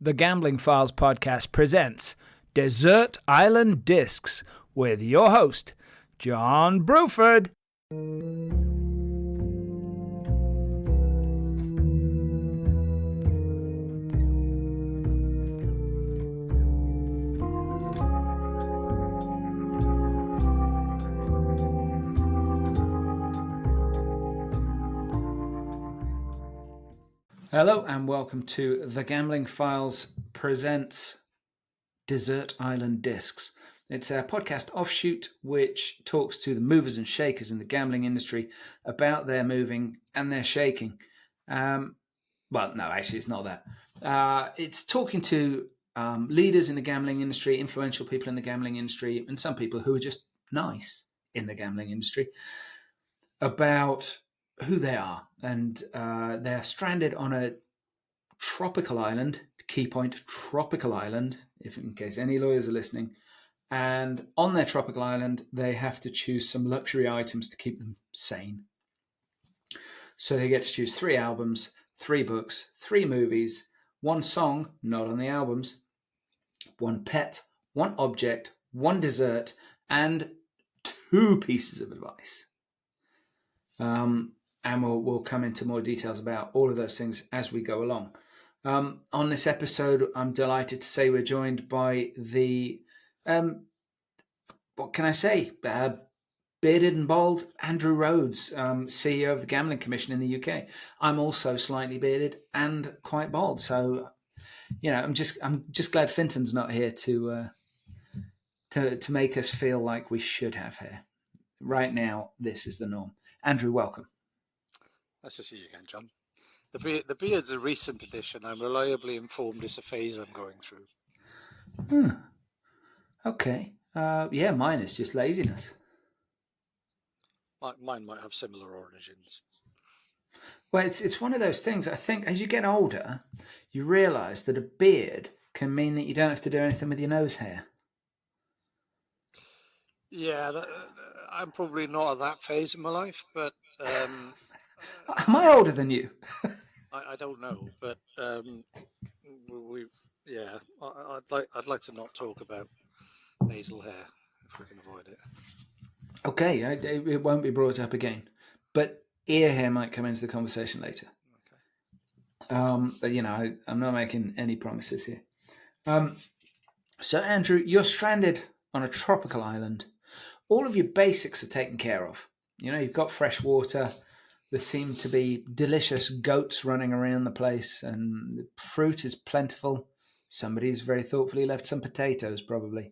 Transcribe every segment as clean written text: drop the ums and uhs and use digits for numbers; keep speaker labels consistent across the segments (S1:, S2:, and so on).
S1: The Gambling Files podcast presents Desert Island Discs with your host, John Bruford. Hello and welcome to The Gambling Files presents Desert Island Discs. It's a podcast offshoot which talks to the movers and shakers in the gambling industry about their moving and their shaking. Well, no, actually it's not that. It's talking to leaders in the gambling industry, influential people in the gambling industry, and some people who are just nice in the gambling industry about who they are. And they're stranded on a tropical island, key point, tropical island, if in case any lawyers are listening. And on their tropical island, they have to choose some luxury items to keep them sane. So they get to choose 3 albums, 3 books, 3 movies, 1 song, not on the albums, 1 pet, 1 object, 1 dessert, and 2 pieces of advice. And we'll come into more details about all of those things as we go along. On this episode, I'm delighted to say we're joined by the, what can I say, bearded and bald Andrew Rhodes, CEO of the Gambling Commission in the UK. I'm also slightly bearded and quite bald, so I'm just glad Finton's not here to make us feel like we should have hair. Right now, this is the norm. Andrew, welcome.
S2: Nice to see you again, John. The beard's a recent addition. I'm reliably informed it's a phase I'm going through.
S1: Okay. Yeah, mine is just laziness.
S2: Mine might have similar origins.
S1: Well, it's one of those things. I think as you get older, you realise that a beard can mean that you don't have to do anything with your nose hair.
S2: Yeah, I'm probably not at that phase in my life, but...
S1: Am I older than you?
S2: I don't know, but I'd like to not talk about nasal hair if we can avoid it.
S1: Okay, it won't be brought up again, but ear hair might come into the conversation later. Okay. But I'm not making any promises here. So Andrew, you're stranded on a tropical island. All of your basics are taken care of. You've got fresh water. There seem to be delicious goats running around the place, and the fruit is plentiful. Somebody's very thoughtfully left some potatoes, probably.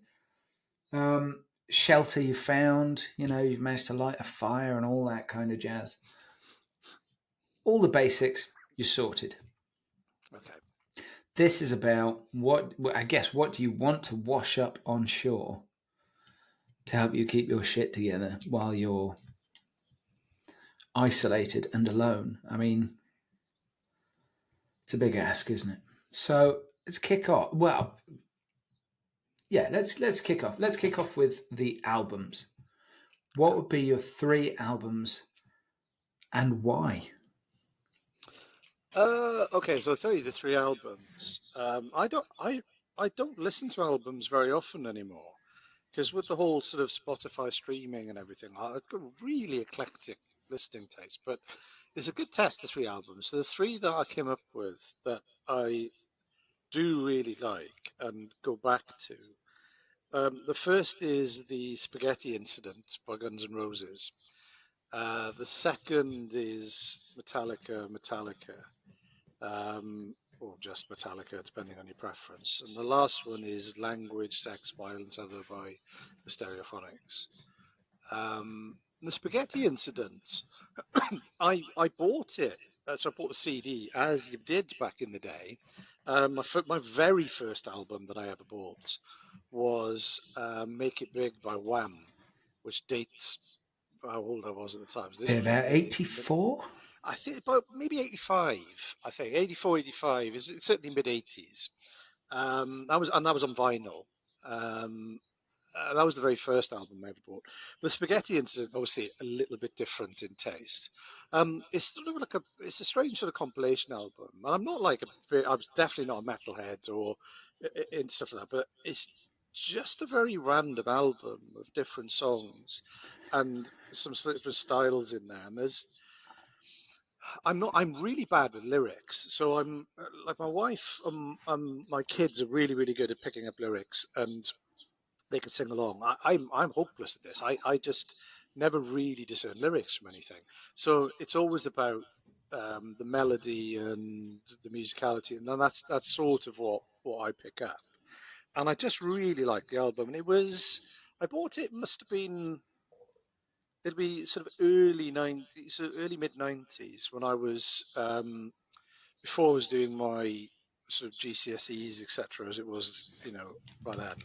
S1: Shelter you found, you've managed to light a fire and all that kind of jazz. All the basics, you're sorted.
S2: Okay.
S1: This is about what do you want to wash up on shore to help you keep your shit together while you're isolated and alone. I mean, it's a big ask, isn't it? So let's kick off. Well, yeah, let's kick off. Let's kick off with the albums. What would be your 3 albums and why?
S2: Okay, so I'll tell you the 3 albums. I don't listen to albums very often anymore because with the whole sort of Spotify streaming and everything, I've got really eclectic listening taste, but it's a good test, the 3 albums. So the 3 that I came up with that I do really like and go back to. The first is the Spaghetti Incident by Guns N' Roses. The second is Metallica, or just Metallica, depending on your preference. And the last one is Language, Sex, Violence, Other by the Stereophonics. The Spaghetti Incident, I bought it. So I bought the CD, as you did back in the day. My very first album that I ever bought was Make It Big by Wham, which dates how old I was at the time. So
S1: about 84?
S2: I think about maybe 85, I think. 84, 85. It's certainly mid-80s. That was on vinyl. that was the very first album I ever bought. The Spaghetti Incident, obviously a little bit different in taste. It's sort of like it's a strange sort of compilation album, and I'm not like I was definitely not a metalhead or in stuff like that, but it's just a very random album of different songs and some different styles in there. And I'm really bad with lyrics, so I'm like my wife, my kids are really good at picking up lyrics, and they can sing along. I'm hopeless at this. I just never really discern lyrics from anything. So it's always about the melody and the musicality, and then that's sort of what I pick up. And I just really liked the album. And I bought it. Must have been it'd be sort of early 90s, so early mid 90s when I was before I was doing my sort of GCSEs, etc. As it was, by then.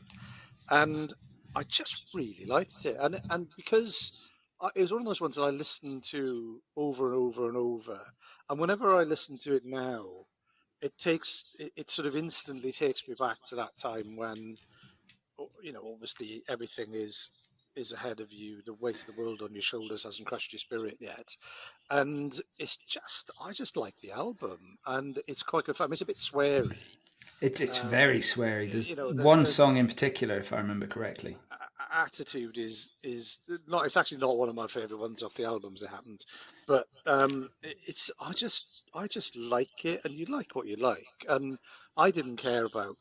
S2: And I just really liked it, and because it was one of those ones that I listened to over and over and over, and whenever I listen to it now, it sort of instantly takes me back to that time when, obviously everything is ahead of you. The weight of the world on your shoulders hasn't crushed your spirit yet, and I just like the album, and it's quite good fun. It's a bit sweary.
S1: It's very sweary. There's one
S2: There's
S1: song in particular, if I remember correctly.
S2: Attitude is not. It's actually not one of my favorite ones off the albums. It happened, but it's. I just like it, and you like what you like, and I didn't care about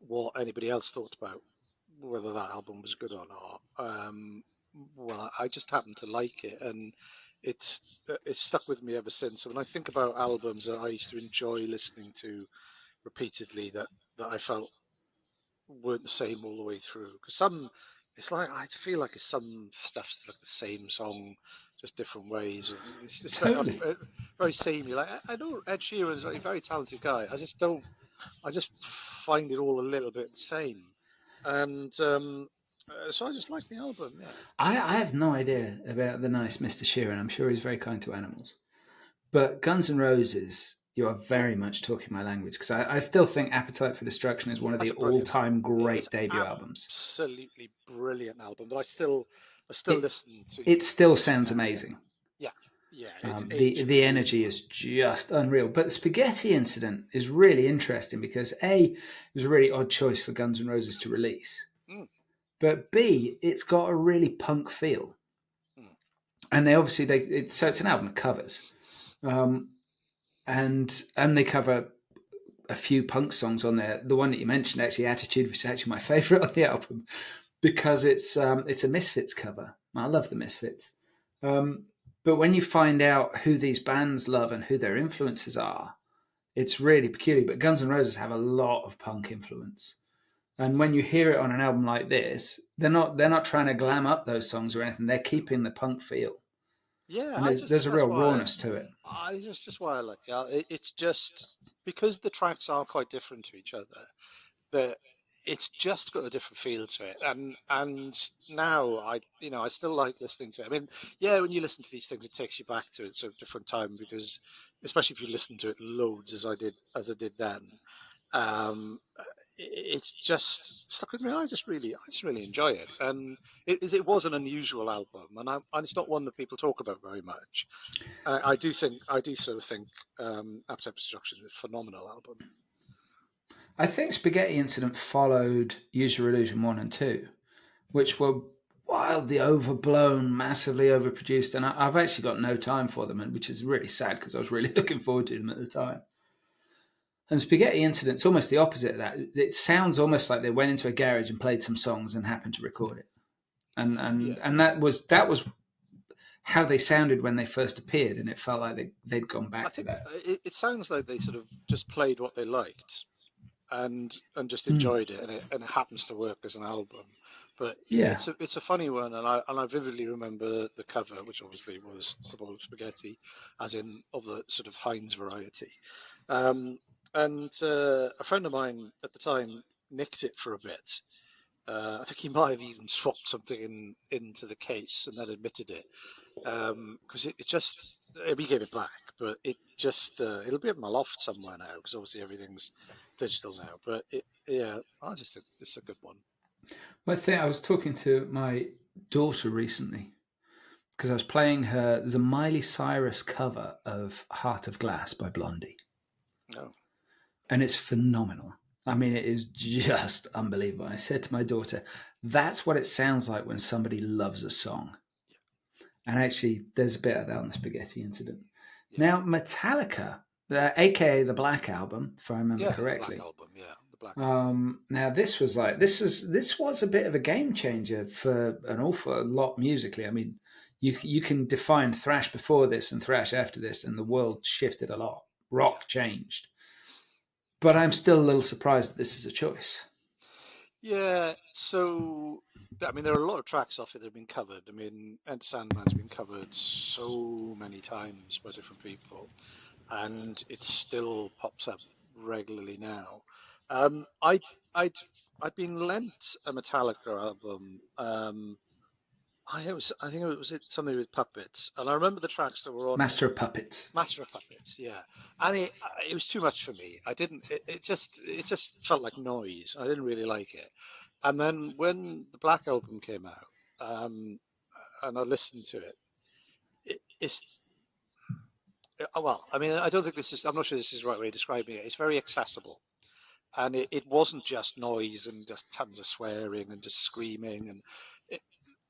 S2: what anybody else thought about whether that album was good or not. Well, I just happened to like it, and it's stuck with me ever since. So when I think about albums that I used to enjoy listening to repeatedly, that I felt weren't the same all the way through. Because it's like I feel like it's some stuff's like the same song, just different ways. It's just
S1: Totally.
S2: very samey. Like I know Ed Sheeran is a very talented guy. I just don't. I just find it all a little bit the same, and so I just like the album. Yeah.
S1: I have no idea about the nice Mr. Sheeran. I'm sure he's very kind to animals. But Guns N' Roses, you are very much talking my language because I still think Appetite for Destruction is one of
S2: That's
S1: the
S2: a brilliant
S1: all-time
S2: album. Yeah,
S1: great
S2: it's
S1: debut albums.
S2: absolutely brilliant album that I still
S1: It
S2: listen to
S1: it still sounds
S2: now.
S1: amazing.
S2: Yeah, yeah, it's aged
S1: The
S2: really
S1: energy
S2: well.
S1: is just unreal. But the Spaghetti Incident is really interesting because A, it was a really odd choice for Guns N' Roses to release,
S2: Mm,
S1: but B, it's got a really punk feel,
S2: mm.
S1: and they obviously so it's an album of covers, um, and they cover a few punk songs on there. The one that you mentioned, actually, Attitude, was actually my favourite on the album because it's a Misfits cover. I love the Misfits. But when you find out who these bands love and who their influences are, it's really peculiar. But Guns N' Roses have a lot of punk influence. And when you hear it on an album like this, they're not trying to glam up those songs or anything. They're keeping the punk feel.
S2: Yeah,
S1: And
S2: I
S1: there's
S2: just
S1: a
S2: that's
S1: real
S2: why
S1: rawness to it.
S2: I just why I like it. It's just because the tracks are quite different to each other. That it's just got a different feel to it, and now I still like listening to it. I mean, yeah, when you listen to these things, it takes you back to a different time because, especially if you listen to it loads as I did then, um, it's just stuck with me. I just really enjoy it, and it was an unusual album, and it's not one that people talk about very much. I do sort of think Appetite for Destruction is a phenomenal album.
S1: I think Spaghetti Incident followed Use Your Illusion 1 and 2, which were wildly overblown, massively overproduced, and I've actually got no time for them, and which is really sad because I was really looking forward to them at the time. And Spaghetti Incident's almost the opposite of that. It sounds almost like they went into a garage and played some songs and happened to record it. And
S2: Yeah.
S1: and and that was how they sounded when they first appeared, and it felt like they'd gone
S2: I
S1: back to
S2: think
S1: that.
S2: it sounds like they sort of just played what they liked and just
S1: Mm.
S2: enjoyed it, and it happens to work as an album. But
S1: Yeah.
S2: it's a funny one, and I vividly remember the cover, which obviously was a bowl of spaghetti, as in of the sort of Heinz variety. Um, and a friend of mine at the time nicked it for a bit. I think he might have even swapped something into the case and then admitted it, because it just we gave it back, but it'll be at my loft somewhere now because obviously everything's digital now. But yeah, I just think it's a good one.
S1: Well, I think I was talking to my daughter recently because I was playing her. There's a Miley Cyrus cover of Heart of Glass by Blondie,
S2: No.
S1: and it's phenomenal. I mean, it is just unbelievable. I said to my daughter, that's what it sounds like when somebody loves a song. And actually, there's a bit of that on the Spaghetti Incident.
S2: Yeah.
S1: Now, Metallica, aka the Black Album, if I remember
S2: Yeah. The Black
S1: correctly.
S2: Album. Yeah. The Black Album.
S1: Now this was a bit of a game changer for an awful lot musically. I mean, you can define thrash before this and thrash after this, and the world shifted a lot.
S2: Yeah.
S1: Rock changed, but I'm still a little surprised that this is a choice.
S2: Yeah. So, I mean, there are a lot of tracks off it that have been covered. I mean, Ed Sandman's been covered so many times by different people, and it still pops up regularly now. Um, I'd I'd I'd been lent a Metallica album. I think it was something with puppets, and I remember the tracks that were on it.
S1: Master of Puppets.
S2: Master of Puppets, yeah, and it was too much for me. I didn't. It just felt like noise. I didn't really like it. And then when the Black Album came out, and I listened to it, it's well. I mean, I don't think this is. I'm not sure this is the right way of describing it. It's very accessible, and it wasn't just noise and just tons of swearing and just screaming and it,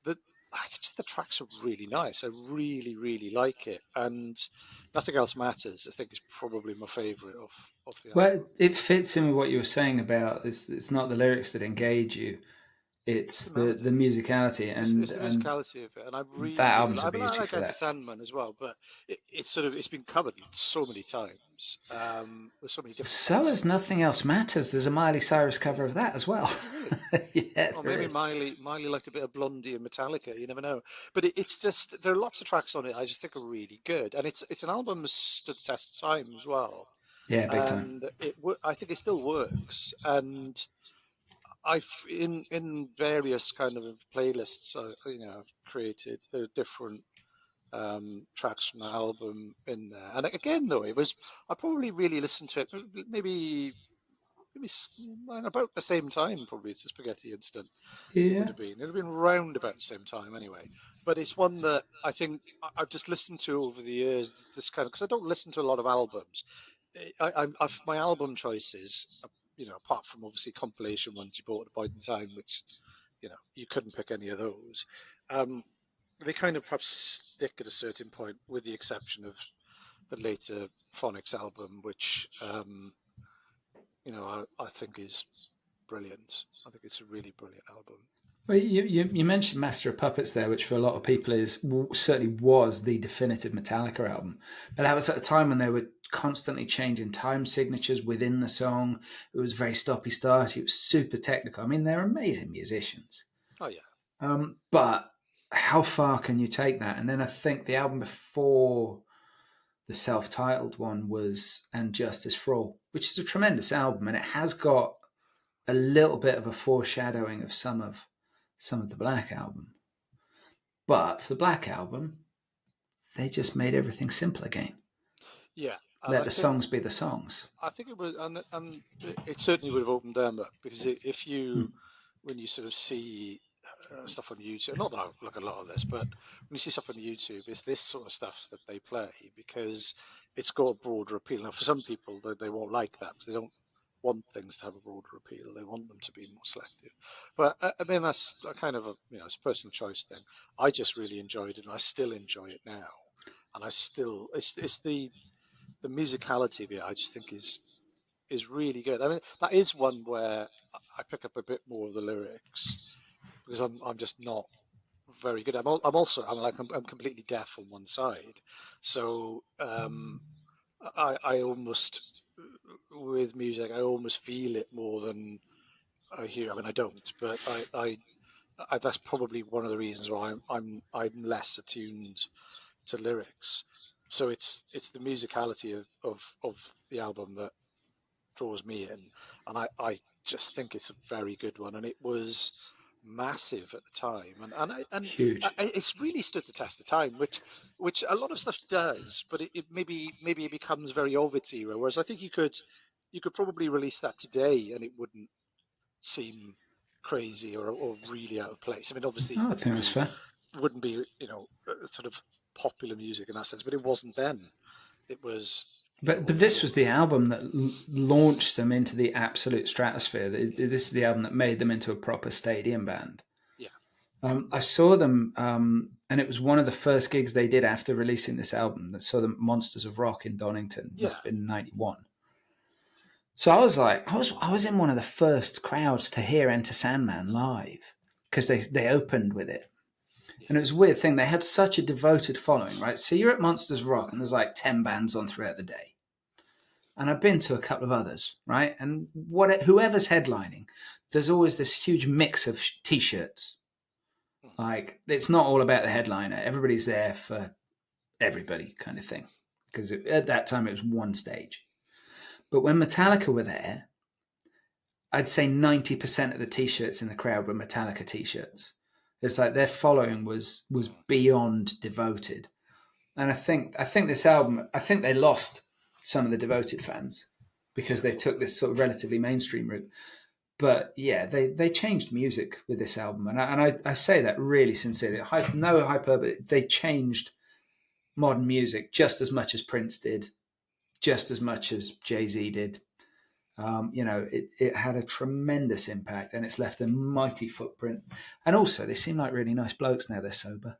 S2: the I just the tracks are really nice. I really really like it, and Nothing Else Matters. I think is probably my favorite of the
S1: Well,
S2: album.
S1: it fits in with what you were saying about it's not the lyrics that engage you;
S2: It's
S1: it's
S2: the
S1: the
S2: melody.
S1: musicality,
S2: It's
S1: and
S2: the
S1: and
S2: musicality of it, and I really,
S1: that
S2: really.
S1: album's a
S2: I mean, I
S1: beauty
S2: like
S1: for
S2: Enter
S1: that.
S2: Sandman as well, but it's been covered so many times with so many different
S1: So
S2: types of.
S1: as Nothing Else Matters, there's a Miley Cyrus
S2: Yeah,
S1: cover of that as well.
S2: is there really?
S1: Yeah,
S2: Or
S1: there
S2: maybe
S1: is.
S2: Miley liked a bit of Blondie and Metallica. You never know. But it's just there are lots of tracks on it I just think are really good, and it's an album that's stood the test of time as well.
S1: Yeah, big time.
S2: And I think it still works. And I've in various kind of playlists I've created, there are different tracks from the album in there. And again, though, I probably really listened to it maybe about the same time probably as the Spaghetti Incident would
S1: Yeah.
S2: have been. It would have been round about the same time anyway. But it's one that I think I've just listened to over the years. This kind of because I don't listen to a lot of albums. My album choices, apart from obviously compilation ones you bought at a point in time, which you couldn't pick any of those. Um, they kind of perhaps stick at a certain point, with the exception of the later Phonics album, which I think is brilliant. I think it's a really brilliant album.
S1: Well, you mentioned Master of Puppets there, which for a lot of people certainly was the definitive Metallica album. But that was at a time when they were constantly changing time signatures within the song. It was very stoppy starty. It was super technical. I mean, they're amazing musicians.
S2: Oh yeah,
S1: But how far can you take that? And then I think the album before the self-titled one was And Justice for All, which is a tremendous album, and it has got a little bit of a foreshadowing of some of the Black Album. But for the Black Album, they just made everything simple again.
S2: yeah, and
S1: Let the songs be the songs.
S2: I think it would, and it certainly would have opened them up because if
S1: Hmm.
S2: you, when you sort of see stuff on YouTube, not that I look at a lot of this, but when you see stuff on YouTube, it's this sort of stuff that they play because it's got a broader appeal. Now, for some people, they won't like that because they don't want things to have a broader appeal. They want them to be more selective. But I mean, that's a kind of it's a personal choice thing. I just really enjoyed it, and I still enjoy it now. And it's the musicality of it. I just think is really good. I mean, that is one where I pick up a bit more of the lyrics because I'm just not very good. I'm completely deaf on one side, so I almost with music I almost feel it more than I hear. I mean, I don't, but that's probably one of the reasons why I'm less attuned to lyrics. So it's the musicality of the album that draws me in, and I just think it's a very good one, and it was massive at the time,
S1: Huge.
S2: it's really stood the test of time, which a lot of stuff does, but it maybe it becomes very of its era. Whereas I think you could probably release that today, and it wouldn't seem crazy or really out of place. I mean, obviously,
S1: Oh, I think that's fair.
S2: wouldn't be sort of popular music in that sense, but it wasn't then. It was,
S1: But this was the album that launched them into the absolute stratosphere. This is the album that made them into a proper stadium band.
S2: yeah,
S1: I saw them, and it was one of the first gigs they did after releasing this album. That saw them Monsters of Rock in Donington.
S2: yeah.
S1: Must have been '91. So I was like, I was in one of the first crowds to hear Enter Sandman live because they opened with it.
S2: Yeah.
S1: And it was a weird thing. They had such a devoted following, right? So you're at Monsters Rock, and there's like 10 bands on throughout the day. And I've been to a couple of others, right? And whoever's headlining, there's always this huge mix of t-shirts. Like, it's not all about the headliner. Everybody's there for everybody, kind of thing. Because at that time, it was one stage. But when Metallica were there, I'd say 90% of the t-shirts in the crowd were Metallica t-shirts. It's like their following was beyond devoted. And I think this album, I think they lost some of the devoted fans because they took this sort of relatively mainstream route. But yeah, they changed music with this album, and I say that really sincerely. No hyperbole. They changed modern music just as much as Prince did, just as much as Jay-Z did. It had a tremendous impact, and it's left a mighty footprint. And also, they seem like really nice blokes now they're sober.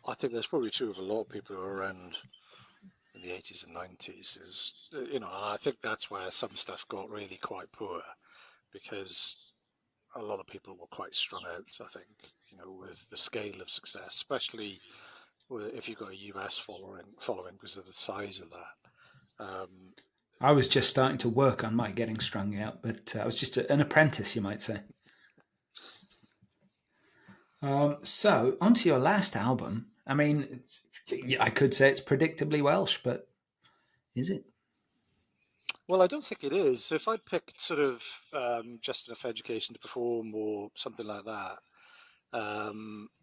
S2: I think that's probably true of a lot of people who are around in the 80s and 90s. And I think that's where some stuff got really quite poor because a lot of people were quite strung out, I think, with the scale of success, especially if you've got a US following because of the size of that.
S1: I was just starting to work on my getting strung out, but I was just an apprentice, you might say. So, onto your last album. I mean, I could say it's predictably Welsh, but is it?
S2: Well, I don't think it is. So if I picked sort of just enough education to perform or something like that,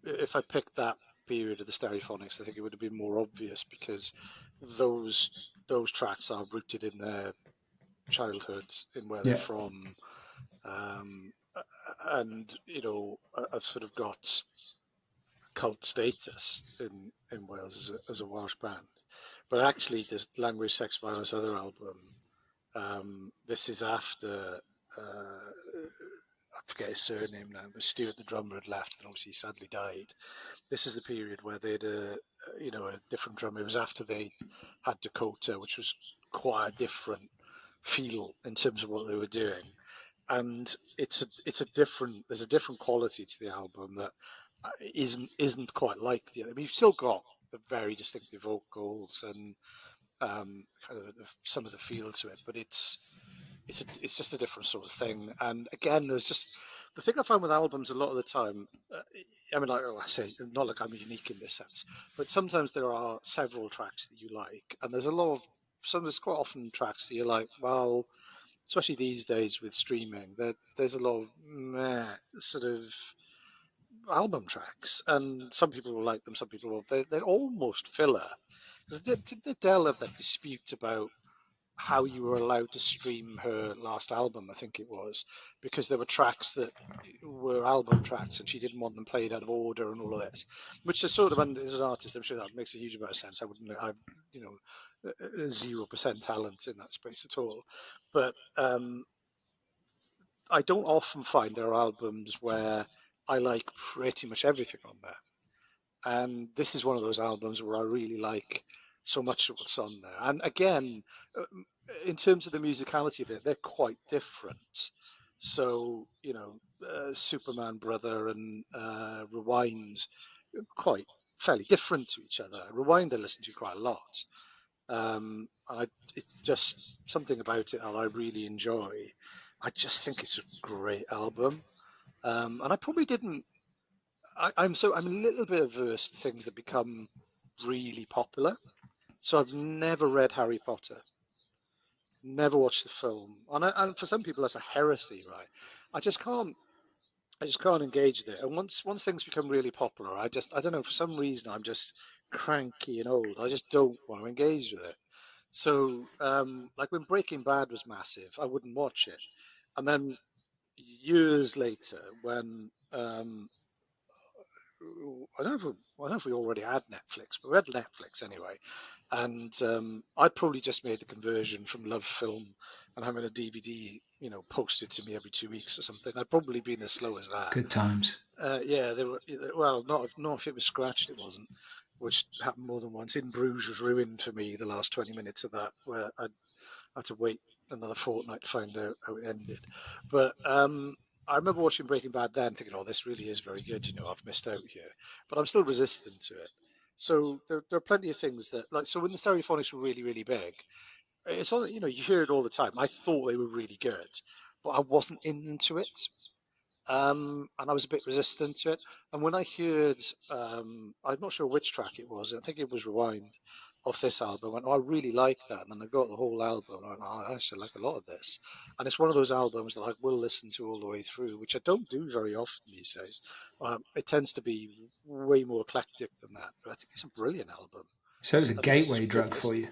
S2: if I picked that period of the Stereophonics, I think it would have been more obvious because those tracks are rooted in their childhoods, in where they're
S1: Yeah.
S2: from, and I've sort of got cult status in Wales as a Welsh band. But actually, this Language, Sex, Violence, Other album, this is after I forget his surname now, but Stuart the drummer had left and obviously sadly died. This is the period where they had a different drummer. It was after they had Dakota, which was quite a different feel in terms of what they were doing. And there's a different quality to the album that isn't quite like the other. I mean, you've still got the very distinctive vocals and kind of some of the feel to it, but it's just a different sort of thing. And again, there's just the thing I find with albums a lot of the time. I mean, like I say, not like I'm unique in this sense, but sometimes there are several tracks that you like, and there's there's quite often tracks that you're like, well, especially these days with streaming, there's a lot of meh sort of album tracks, and some people will like them, some people won't. They're almost filler. Did Adele have that dispute about how you were allowed to stream her last album, I think it was, because there were tracks that were album tracks and she didn't want them played out of order and all of this, which is sort of, as an artist, I'm sure that makes a huge amount of sense. I 0% talent in that space at all. But I don't often find there are albums where I like pretty much everything on there. And this is one of those albums where I really like so much of what's on there. And again, in terms of the musicality of it, they're quite different. So, Superman Brother and Rewind, quite fairly different to each other. Rewind I listen to quite a lot. It's just something about it that I really enjoy. I just think it's a great album. And I probably didn't. I'm a little bit averse to things that become really popular. So I've never read Harry Potter, never watched the film, and for some people that's a heresy, right? I just can't engage with it. And once things become really popular, I don't know, for some reason I'm just cranky and old. I just don't want to engage with it. So like when Breaking Bad was massive, I wouldn't watch it, and then years later when I don't know if we already had Netflix, but we had Netflix anyway. And I'd probably just made the conversion from Love Film and having a DVD, posted to me every 2 weeks or something. I'd probably been as slow as that.
S1: Good times.
S2: Yeah, they were. Well, not if it was scratched, it wasn't, which happened more than once. In Bruges was ruined for me the last 20 minutes of that, where I had to wait another fortnight to find out how it ended. But I remember watching Breaking Bad then, thinking, "Oh, this really is very good." I've missed out here, but I'm still resistant to it. So there are plenty of things that, like, so when the Stereophonics were really, really big, it's all, you hear it all the time. I thought they were really good, but I wasn't into it. And I was a bit resistant to it. And when I heard, I'm not sure which track it was, I think it was Rewind off this album, I went, oh, I really like that. And then I got the whole album, and I went, oh, I actually like a lot of this. And it's one of those albums that I will listen to all the way through, which I don't do very often these days. It tends to be way more eclectic than that, but I think it's a brilliant album.
S1: So it was a
S2: I think it's
S1: gateway
S2: just good
S1: drug for
S2: listening.
S1: you.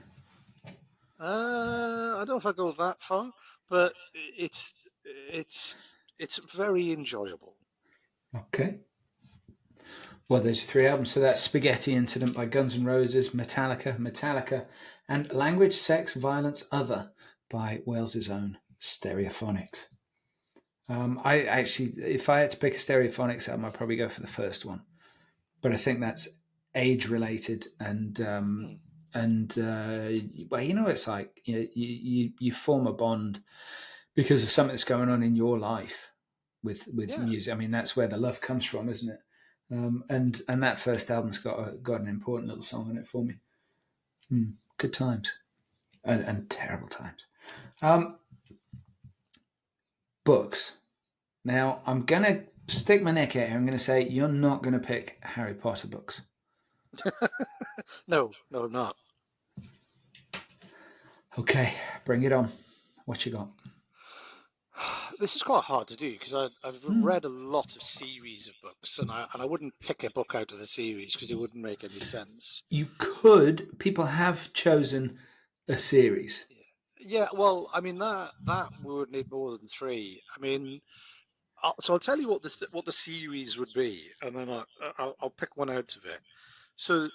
S2: I don't know if I go that far, but it's it's very enjoyable.
S1: Okay. Well, there's 3 albums. So that's Spaghetti Incident by Guns N' Roses, Metallica, and Language, Sex, Violence, Other by Wales's own Stereophonics. I actually, if I had to pick a Stereophonics album, I'd probably go for the first one. But I think that's age related
S2: Hmm.
S1: well, it's like you form a bond because of something that's going on in your life with
S2: Yeah,
S1: music. I mean, that's where the love comes from, isn't it? And that first album's got an important little song in it for me. Good times and terrible times. Books. Now I'm gonna stick my neck out here. I'm gonna say you're not gonna pick Harry Potter books.
S2: no, no, I'm not.
S1: Okay, bring it on. What you got?
S2: This is quite hard to do because I've
S1: Hmm.
S2: read a lot of series of books, and I wouldn't pick a book out of the series because it wouldn't make any sense.
S1: You could. People have chosen a series.
S2: Yeah, well, I mean that would need more than three. I mean, I'll tell you what the series would be, and then I'll pick one out of it. So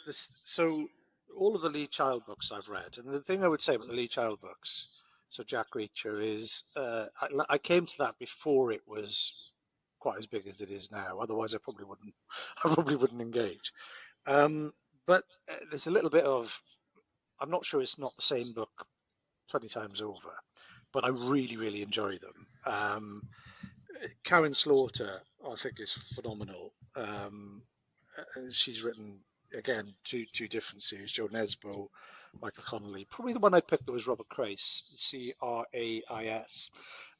S2: all of the Lee Child books I've read, and the thing I would say about the Lee Child books, so Jack Reacher is, I came to that before it was quite as big as it is now. Otherwise, I probably wouldn't, I probably wouldn't engage. Um, but there's a little bit of, I'm not sure it's not the same book 20 times over, but I really, really enjoy them. Karen Slaughter, I think, is phenomenal. She's written again two different series: Joe Nesbo, Michael Connolly. Probably the one I picked that was Robert Crais, Crais,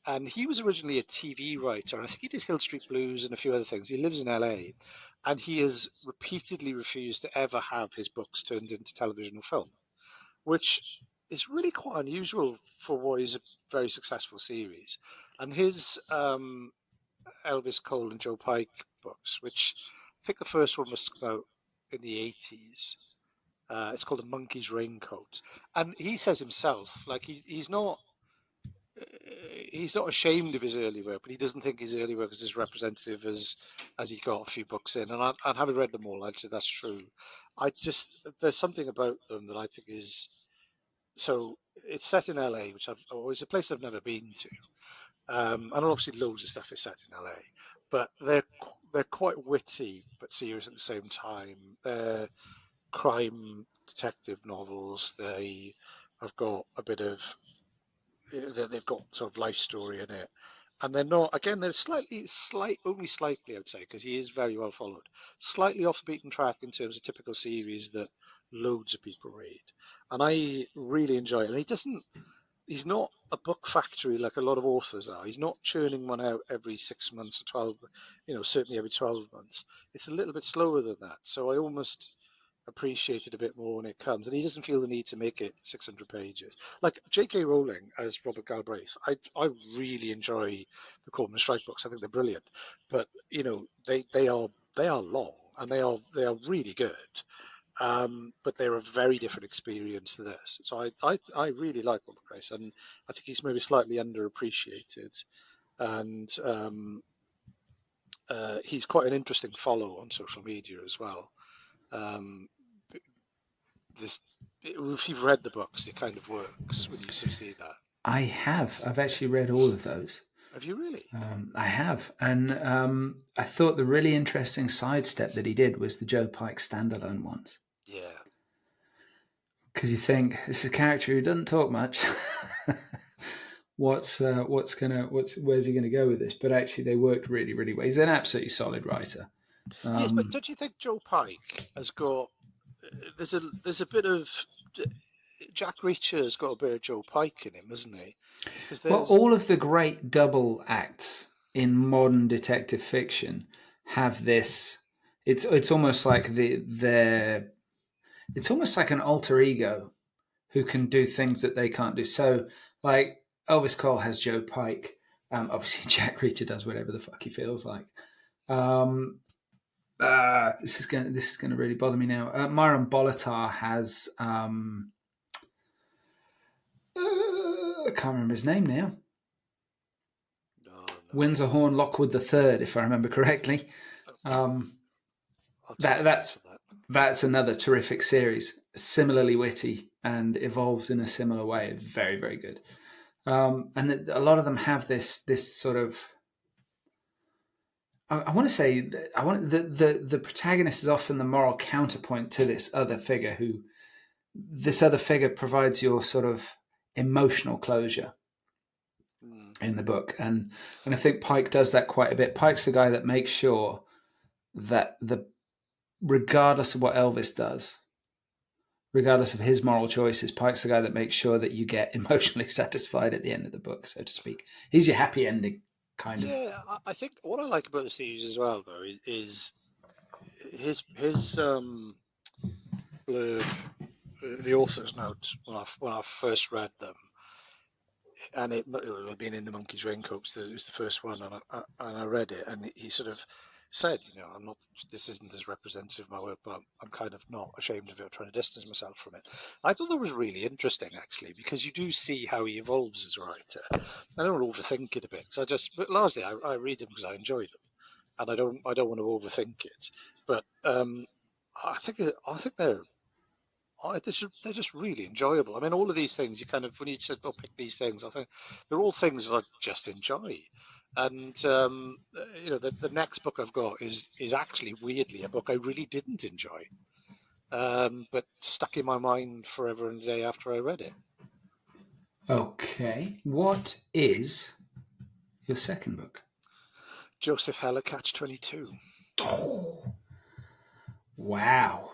S2: and he was originally a TV writer. And I think he did Hill Street Blues and a few other things. He lives in LA, and he has repeatedly refused to ever have his books turned into television or film, which is really quite unusual for what is a very successful series. And his Elvis Cole and Joe Pike books, which I think the first one was out in the 80s. It's called A Monkey's Raincoat, and he says himself, like he's not ashamed of his early work, but he doesn't think his early work is as representative as he got a few books in. And having read them all, I'd say that's true. I just there's something about them that I think is so. It's set in LA, which it's a place I've never been to. And obviously loads of stuff is set in LA, but they're quite witty but serious at the same time. They're crime detective novels. They have got a bit of they've got sort of life story in it, and they're not again they're only slightly I would say because he is very well followed, slightly off the beaten track in terms of typical series that loads of people read, and I really enjoy it. And he's not a book factory like a lot of authors are. He's not churning one out every 6 months or 12, certainly every 12 months. It's a little bit slower than that. So I almost appreciate it a bit more when it comes. And he doesn't feel the need to make it 600 pages. Like J.K. Rowling as Robert Galbraith, I really enjoy the Corman Strike books. I think they're brilliant. But, they are long and they are really good. But they're a very different experience to this. So I really like Robert Grace, and I think he's maybe slightly underappreciated. and he's quite an interesting follow on social media as well. Um, this, if you've read the books, it kind of works when you sort of see that.
S1: I have. I've actually read all of those.
S2: Have you really?
S1: I have, and I thought the really interesting sidestep that he did was the Joe Pike standalone ones.
S2: Yeah.
S1: Because you think this is a character who doesn't talk much. Where's he gonna go with this? But actually, they worked really, really well. He's an absolutely solid writer.
S2: Yes, but don't you think Joe Pike has got? There's a bit of Jack Reacher has got a bit of Joe Pike in him, hasn't he? Because
S1: Well,
S2: there's
S1: all of the great double acts in modern detective fiction have this. It's almost like it's almost like an alter ego who can do things that they can't do. So, like Elvis Cole has Joe Pike. Obviously, Jack Reacher does whatever the fuck he feels like. Um, this is gonna really bother me now. Myron Bolitar has I can't remember his name now.
S2: no.
S1: Windsor Horn Lockwood III, if I remember correctly. That's another terrific series, similarly witty and evolves in a similar way. Very, very good. And a lot of them have this sort of. I want to say the protagonist is often the moral counterpoint to this other figure who this other figure provides your sort of emotional closure in the book, and I think Pike does that quite a bit. Pike's the guy that makes sure that regardless of what Elvis does, regardless of his moral choices, Pike's the guy that makes sure that you get emotionally satisfied at the end of the book, so to speak. He's your happy ending kind of.
S2: Yeah, I think what I like about the series as well, though, is his blurb, the author's notes when I first read them, and it had been in the Monkey's Raincoats. It was the first one, and I read it, and he sort of said, I'm not. This isn't as representative of my work, but I'm kind of not ashamed of it, or trying to distance myself from it. I thought that was really interesting, actually, because you do see how he evolves as a writer. I don't overthink it a bit, but largely I read them because I enjoy them, and I don't want to overthink it. But I think they're just really enjoyable. I mean, all of these things you kind of when you said, "Oh, pick these things," I think they're all things that I just enjoy. And the next book I've got is actually weirdly a book I really didn't enjoy, but stuck in my mind forever and a day after I read it.
S1: Okay, what is your second book?
S2: Joseph Heller, Catch-22.
S1: Oh, wow.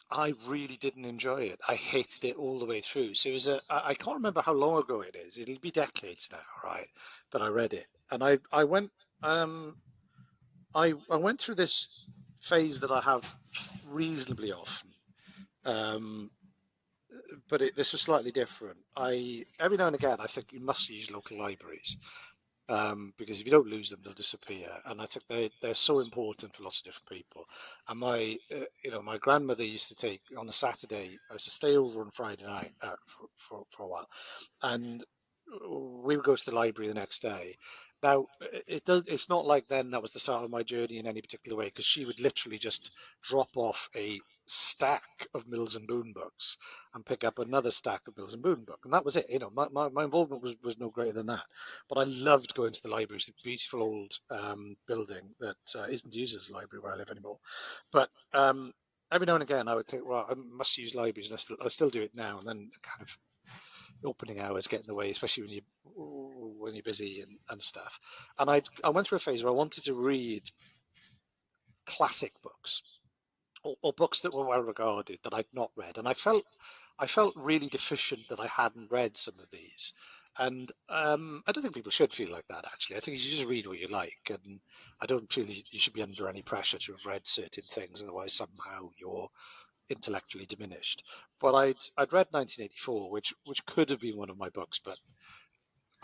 S2: I really didn't enjoy it. I hated it all the way through. So it was I can't remember how long ago it is. It'll be decades now, right? That I read it, and I went I went through this phase that I have reasonably often, but this was slightly different. Every now and again I think you must use local libraries. Because if you don't lose them, they'll disappear. And I think they're so important for lots of different people. And my grandmother used to take on a Saturday. I used to stay over on Friday night for a while, and we would go to the library the next day. Now it's not like then that was the start of my journey in any particular way, because she would literally just drop off a stack of Mills and Boon books and pick up another stack of Mills and Boon book, and that was it. My involvement was no greater than that. But I loved going to the library. It's a beautiful old building that isn't used as a library where I live anymore. But every now and again I would think, well, I must use libraries, and I still do it now. And then kind of opening hours get in the way, especially when you're busy and stuff. And I went through a phase where I wanted to read classic books, or books that were well regarded that I'd not read, and I felt really deficient that I hadn't read some of these. And I don't think people should feel like that, actually. I think you should just read what you like, and I don't feel you should be under any pressure to have read certain things, otherwise somehow you're intellectually diminished. But I'd read 1984, which could have been one of my books, but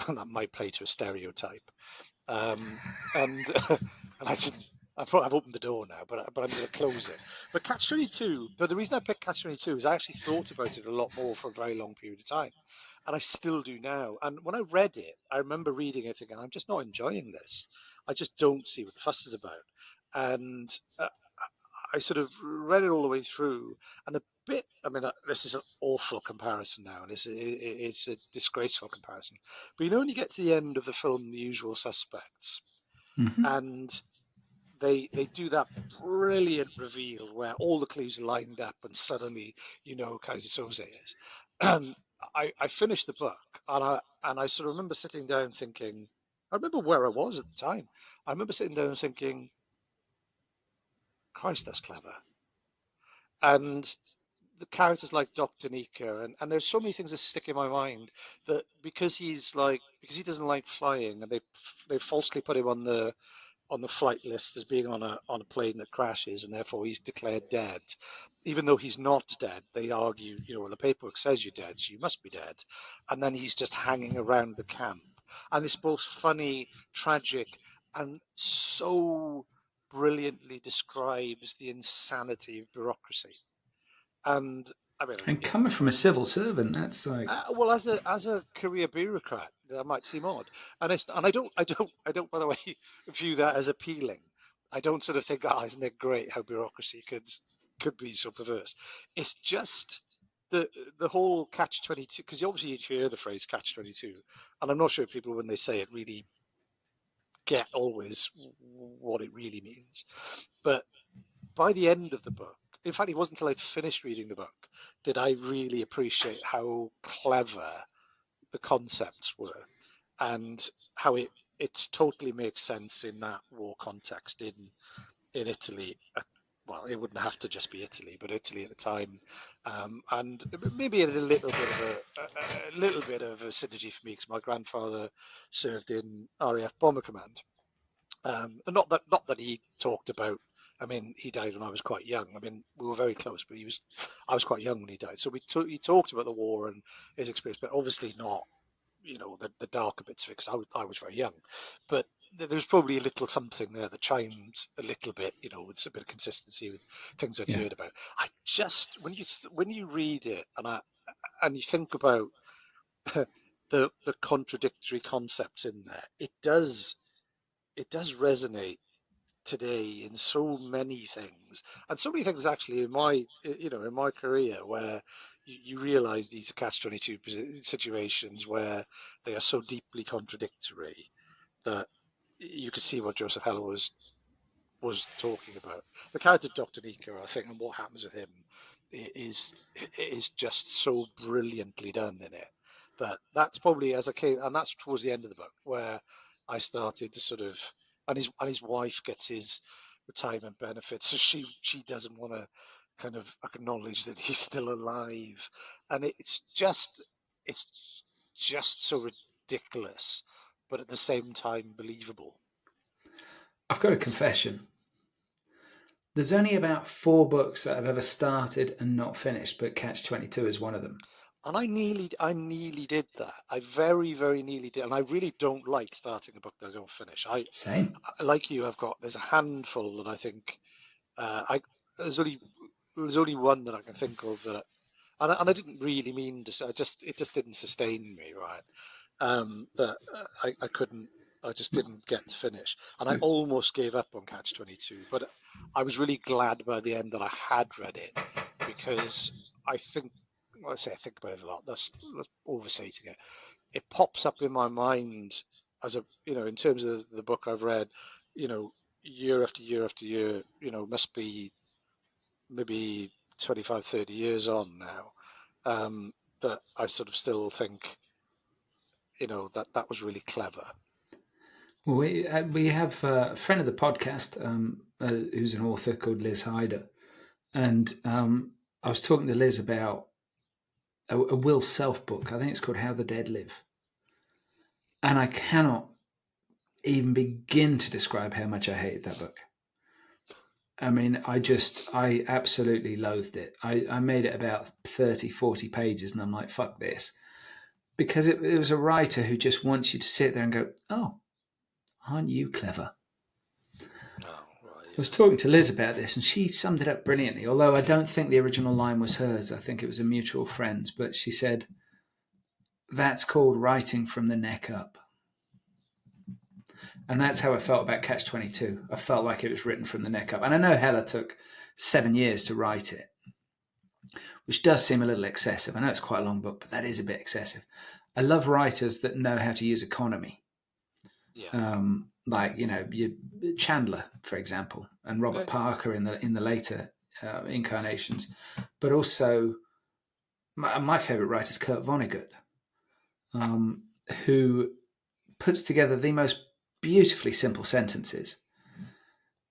S2: that might play to a stereotype. And and I didn't. I've opened the door now, but I'm going to close it. But Catch-22. But the reason I picked Catch-22 is I actually thought about it a lot more for a very long period of time, and I still do now. And when I read it, I remember reading it thinking, I'm just not enjoying this. I just don't see what the fuss is about. And I sort of read it all the way through, and a bit. I mean, this is an awful comparison now, and it's a disgraceful comparison. But when you get to the end of the film, The Usual Suspects,
S1: Mm-hmm.
S2: and they do that brilliant reveal where all the clues are lined up, and suddenly you know Kaiser Soze is. I finished the book, and I sort of remember sitting down thinking. I remember where I was at the time. I remember sitting down thinking, Christ, that's clever. And the characters like Dr. Nika, and there's so many things that stick in my mind that because he doesn't like flying, and they falsely put him on the flight list as being on a plane that crashes, and therefore he's declared dead, even though he's not dead. They argue, well, the paperwork says you're dead, so you must be dead, and then he's just hanging around the camp, and it's both funny, tragic, and so brilliantly describes the insanity of bureaucracy. And I mean,
S1: And coming from a civil servant, that's like,
S2: well, as a career bureaucrat, that might seem odd, and I don't, by the way, view that as appealing. I don't sort of think, isn't it great how bureaucracy could be so perverse? It's just the whole catch-22, because obviously you hear the phrase catch-22, and I'm not sure people when they say it really get always what it really means. But by the end of the book, in fact, it wasn't until I'd finished reading the book did I really appreciate how clever the concepts were and how it totally makes sense in that war context in Italy. Well, it wouldn't have to just be Italy, but Italy at the time, and maybe a little bit of a synergy for me because my grandfather served in RAF Bomber Command. And not that he talked about. I mean, he died when I was quite young. I mean, we were very close, but I was quite young when he died. So he talked about the war and his experience, but obviously not, the darker bits of it because I was very young. But there was probably a little something there that chimes a little bit, with a bit of consistency with things I'd
S1: yeah.
S2: heard about. I just when you read it and you think about the contradictory concepts in there, it does resonate today in so many things, and so many things actually in my career where you realize these are catch-22 situations where they are so deeply contradictory that you could see what Joseph Heller was talking about. The character Dr. Nika, I think, and what happens with him is just so brilliantly done in it that's probably as a kid, and that's towards the end of the book where I started to sort of, and his wife gets his retirement benefits, so she doesn't want to kind of acknowledge that he's still alive, and it's just so ridiculous, but at the same time believable.
S1: I've got a confession. There's only about 4 books that I've ever started and not finished, but Catch-22 is one of them.
S2: And I nearly did that. I very, very nearly did. And I really don't like starting a book that I don't finish.
S1: Same.
S2: Like you, there's a handful that I think, I there's only one that I can think of and I didn't really mean to. It just didn't sustain me, right? That I couldn't. I just didn't get to finish, and I almost gave up on Catch-22. But I was really glad by the end that I had read it because I think. Well, I say I think about it a lot. That's overstating it. It pops up in my mind as in terms of the book I've read, year after year after year, must be maybe 25, 30 years on now, that I sort of still think, that was really clever.
S1: Well, we have a friend of the podcast who's an author called Liz Hyder, and I was talking to Liz about a Will Self book. I think it's called How the Dead Live, and I cannot even begin to describe how much I hated that book. I mean, I absolutely loathed it. I made it about 30, 40 pages, and I'm like, fuck this. Because it was a writer who just wants you to sit there and go, oh, aren't you clever?
S2: Oh, right, yeah.
S1: I was talking to Liz about this, and she summed it up brilliantly. Although I don't think the original line was hers. I think it was a mutual friend's. But she said, that's called writing from the neck up. And that's how I felt about Catch 22. I felt like it was written from the neck up. And I know Hella took 7 years to write it, which does seem a little excessive. I know it's quite a long book, but that is a bit excessive. I love writers that know how to use economy.
S2: Yeah.
S1: Like, Chandler, for example, and Robert
S2: Yeah.
S1: Parker in the later incarnations. But also, my favourite writer is Kurt Vonnegut, who puts together the most beautifully simple sentences.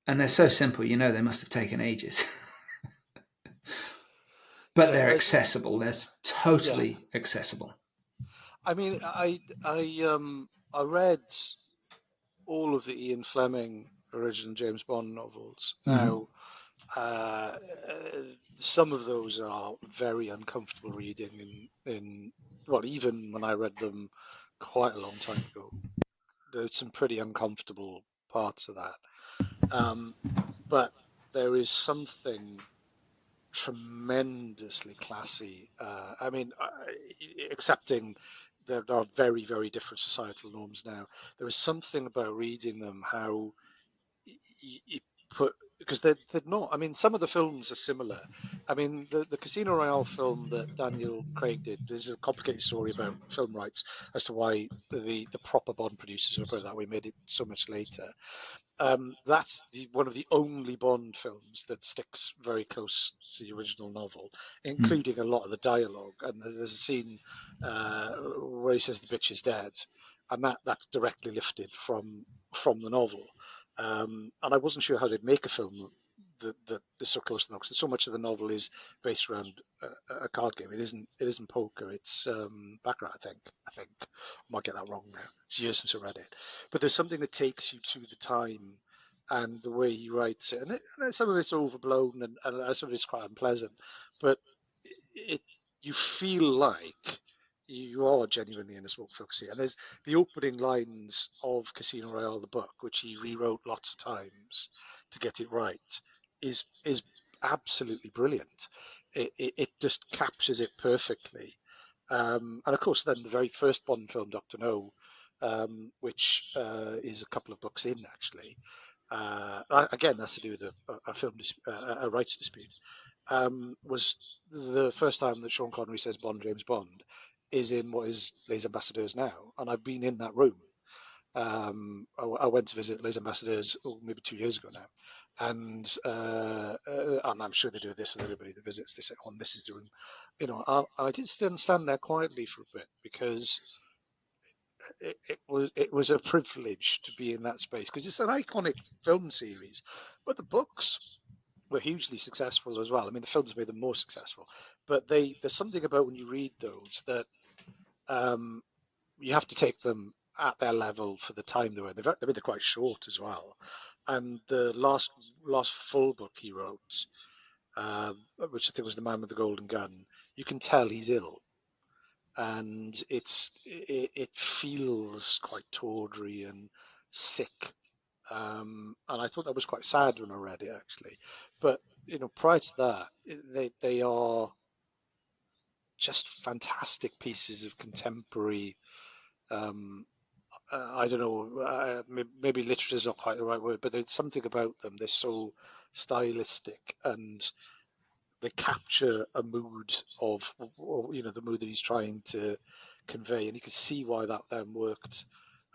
S1: And they're so simple, they must have taken ages. But
S2: Yeah.
S1: they're accessible. They're
S2: Yeah.
S1: totally accessible.
S2: I mean, I read all of the Ian Fleming original James Bond novels.
S1: Mm-hmm.
S2: Now, uh, some of those are very uncomfortable reading. Well, even when I read them quite a long time ago, there's some pretty uncomfortable parts of that. Um, but there is something tremendously classy. I mean, accepting there are very, very different societal norms now. There is something about reading them, how you put, because they're not. I mean, some of the films are similar. I mean, the Casino Royale film that Daniel Craig did, there's a complicated story about film rights as to why the proper Bond producers, or put it that way, made it so much later. That's one of the only Bond films that sticks very close to the original novel, including a lot of the dialogue. And there's a scene where he says the bitch is dead, and that's directly lifted from the novel. And I wasn't sure how they'd make a film that is so close to the novel, because so much of the novel is based around a card game. It isn't poker. It's baccarat. I think I might get that wrong now. It's years since I read it, but there's something that takes you to the time and the way he writes it, and some of it's overblown, and some of it's quite unpleasant, but it you feel like you are genuinely in a smoke filled casino. And there's the opening lines of Casino Royale, the book, which he rewrote lots of times to get it right, is absolutely brilliant. It just captures it perfectly. And of course, then the very first Bond film, Doctor No, which is a couple of books in actually. Again, that's to do with a film a rights dispute. Was the first time that Sean Connery says Bond, James Bond, is in what is Les Ambassadeurs now, and I've been in that room. I went to visit Les Ambassadeurs maybe 2 years ago now, and I'm sure they do this with everybody that visits. They say, "Oh, this is the room." I did stand there quietly for a bit, because it was a privilege to be in that space, because it's an iconic film series, but the books were hugely successful as well. I mean, the films made them more successful, but there's something about when you read those that um, you have to take them at their level for the time they were. They're quite short as well. And the last full book he wrote, which I think was The Man with the Golden Gun, you can tell he's ill, and it feels quite tawdry and sick. And I thought that was quite sad when I read it, actually. But prior to that, they are just fantastic pieces of contemporary. I don't know, maybe literature is not quite the right word, but there's something about them. They're so stylistic, and they capture a mood of, the mood that he's trying to convey, and you can see why that then worked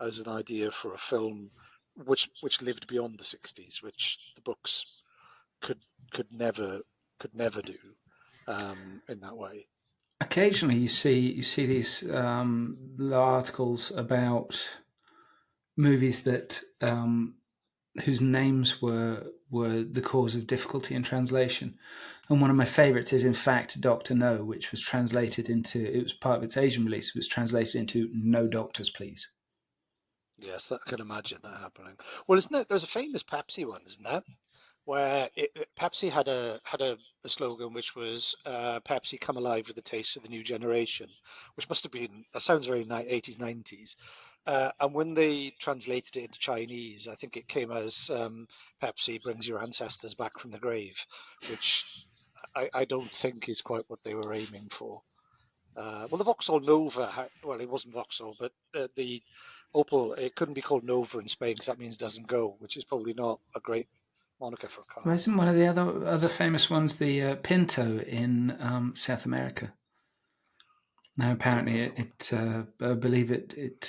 S2: as an idea for a film, which lived beyond the 60s, which the books could could never could never do in that way.
S1: Occasionally, you see these articles about movies that whose names were the cause of difficulty in translation. And one of my favourites is, in fact, Doctor No, which was translated into, it was part of its Asian release, was translated into No Doctors, Please.
S2: Yes, I can imagine that happening. Well, isn't it? There's a famous Pepsi one, isn't there? Where Pepsi had a slogan which was Pepsi come alive with the taste of the new generation, which must have been, that sounds very 80s 90s. And when they translated it into Chinese, I think it came as Pepsi brings your ancestors back from the grave, which I don't think is quite what they were aiming for. Well, the Vauxhall Nova, well, it wasn't Vauxhall, but the Opel, it couldn't be called Nova in Spain because that means doesn't go, which is probably not a great moniker for a car.
S1: Well, isn't one of the other famous ones the Pinto in South America? Now, apparently, I believe it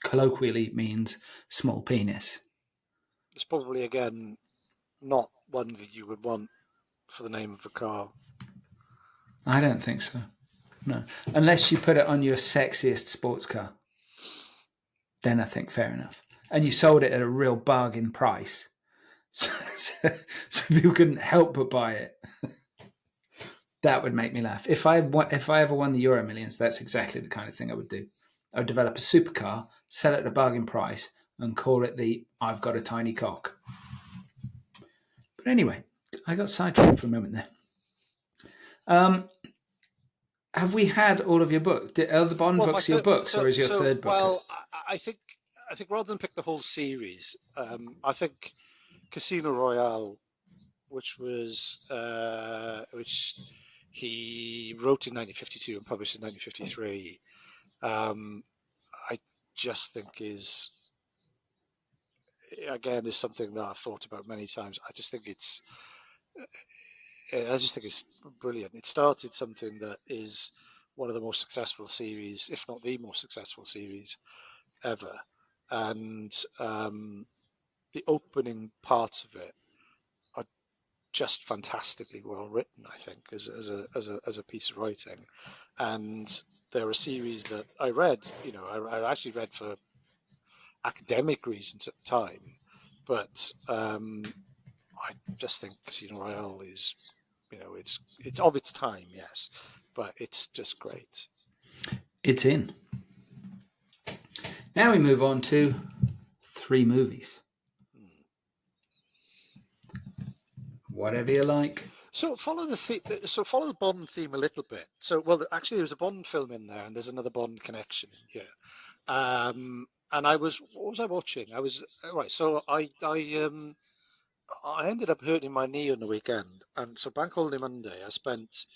S1: colloquially means small penis.
S2: It's probably, again, not one that you would want for the name of the car.
S1: I don't think so. No, unless you put it on your sexiest sports car, then I think fair enough. And you sold it at a real bargain price, so people couldn't help but buy it. That would make me laugh. If I ever won the Euro Millions, that's exactly the kind of thing I would do. I would develop a supercar, sell it at a bargain price, and call it the "I've got a tiny cock." But anyway, I got sidetracked for a moment there. Have we had all of your books? Are the Bond books your books, or is your third book?
S2: Well, I think rather than pick the whole series, I think Casino Royale, which he wrote in 1952 and published in 1953, I just think is something that I've thought about many times. I just think it's brilliant. It started something that is one of the most successful series, if not the most successful series ever. And the opening parts of it are just fantastically well written, I think, as a piece of writing. And they're a series that I read. I actually read for academic reasons at the time, but I just think Casino Royale is, it's of its time, yes, but it's just great.
S1: It's in. Now we move on to 3 movies. Whatever you like.
S2: So follow the Bond theme a little bit. So, well, actually, there's a Bond film in there, and there's another Bond connection here. And what was I watching? Right. So I ended up hurting my knee on the weekend, and so Bank Holiday Monday, I spent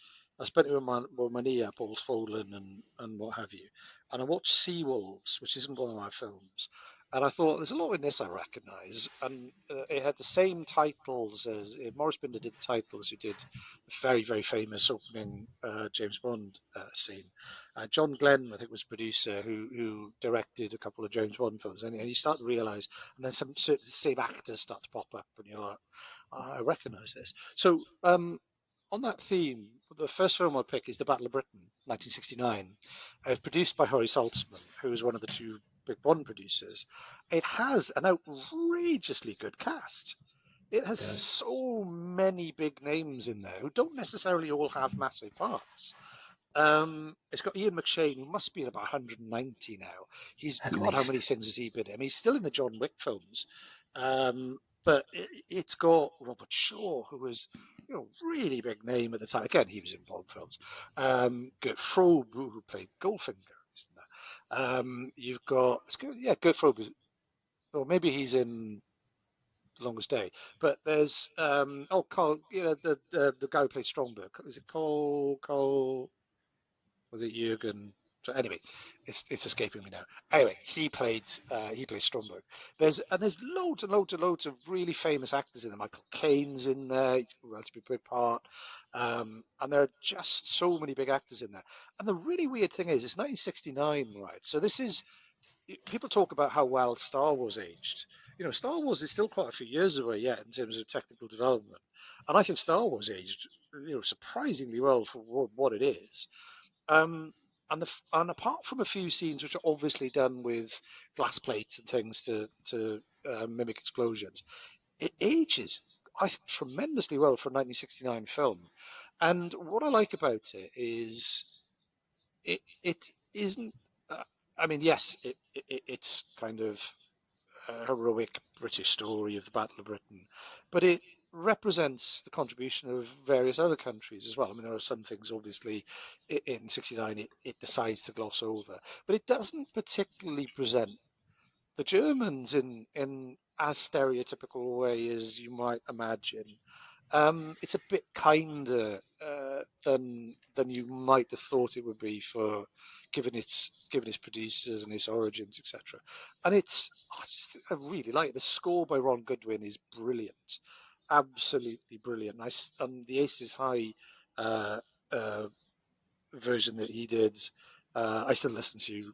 S2: it with my knee up, all swollen and what have you. And I watched Seawolves, which isn't one of my films, and I thought there's a lot in this I recognise, and it had the same titles as Maurice Binder did the titles, who did the very, very famous opening James Bond scene. John Glenn, I think, was producer who directed a couple of James Bond films, and you start to realise, and then some certain same actors start to pop up, and you're like, I recognise this. So on that theme, the first film I pick is The Battle of Britain, 1969. Produced by Horace Saltzman, who was one of the 2 big Bond producers. It has an outrageously good cast. It has so many big names in there who don't necessarily all have massive parts. It's got Ian McShane, who must be at about 190 now. God, how many things has he been in? I mean, he's still in the John Wick films. But it's got Robert Shaw, who was really big name at the time. Again, he was in Bond films. Gert Frobe, who played Goldfinger, isn't there? You've got Gert Frobe, or maybe he's in The Longest Day. But there's Carl, the guy who plays Stromberg. Is it Cole? Was it Jürgen? So anyway, it's escaping me now. Anyway, he played Stromberg. There's loads and loads and loads of really famous actors in there. Michael Caine's in there, he's a relatively big part. And there are just so many big actors in there. And the really weird thing is, it's 1969, right? So people talk about how well Star Wars aged. Star Wars is still quite a few years away yet in terms of technical development. And I think Star Wars aged, surprisingly well for what it is. And apart from a few scenes which are obviously done with glass plates and things to mimic explosions, it ages, I think, tremendously well for a 1969 film. And what I like about it is it isn't. I mean, yes, it's kind of a heroic British story of the Battle of Britain, but it represents the contribution of various other countries as well. I mean, there are some things, obviously, in 69 it decides to gloss over, but it doesn't particularly present the Germans in as stereotypical a way as you might imagine. It's a bit kinder than you might have thought it would be for given its producers and its origins, etc. And I really like it. The score by Ron Goodwin is brilliant, absolutely brilliant. The Aces High uh, uh, version that he did, I still listen to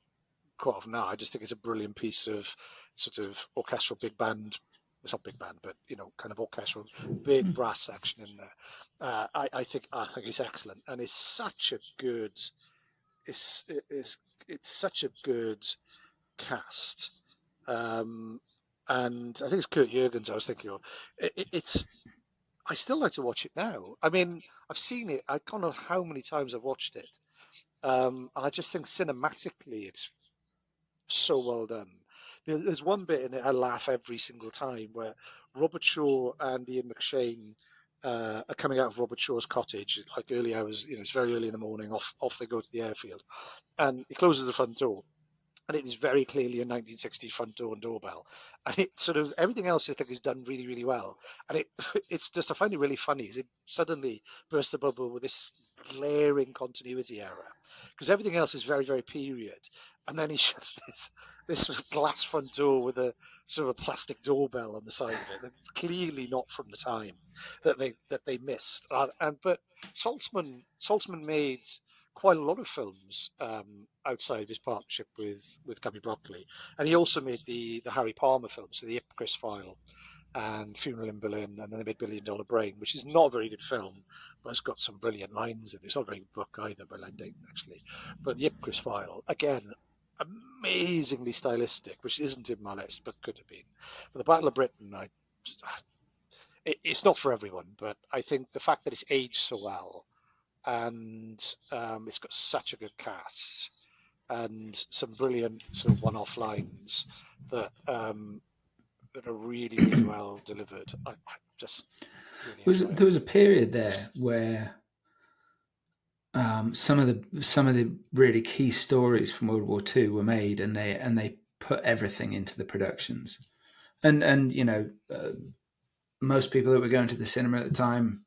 S2: quite often now. I just think it's a brilliant piece of sort of orchestral big band. It's not big band, but kind of orchestral big brass section in there. I think it's excellent, and it's such a good cast. Um, and I think it's Kurt Jurgens I was thinking of. It's I still like to watch it now. I mean, I've seen it. I don't know how many times I've watched it. And I just think cinematically it's so well done. There's one bit in it I laugh every single time where Robert Shaw and Ian McShane are coming out of Robert Shaw's cottage, like early hours, it's very early in the morning, off they go to the airfield. And he closes the front door, and it is very clearly a 1960s front door and doorbell, and it sort of everything else I think is done really really well, and it's just I find it really funny is it suddenly bursts the bubble with this glaring continuity error because everything else is very very period, and then he shuts this sort of glass front door with a sort of a plastic doorbell on the side of it that's clearly not from the time that they missed, but Saltzman made quite a lot of films outside of his partnership with Gabby Broccoli, and he also made the Harry Palmer films, so the Ipcris File and Funeral in Berlin, and then they made Billion Dollar Brain, which is not a very good film, but it's got some brilliant lines in it. It's not a very good book either by Len Dayton, actually. But the Ipcris File, again, amazingly stylistic, which isn't in my list, but could have been. But the Battle of Britain, it's not for everyone, but I think the fact that it's aged so well, and it's got such a good cast and some brilliant sort of one-off lines that that are really really well delivered. I just really enjoy
S1: There
S2: it.
S1: was a period there where some of the really key stories from World War II were made, and they put everything into the productions. And most people that were going to the cinema at the time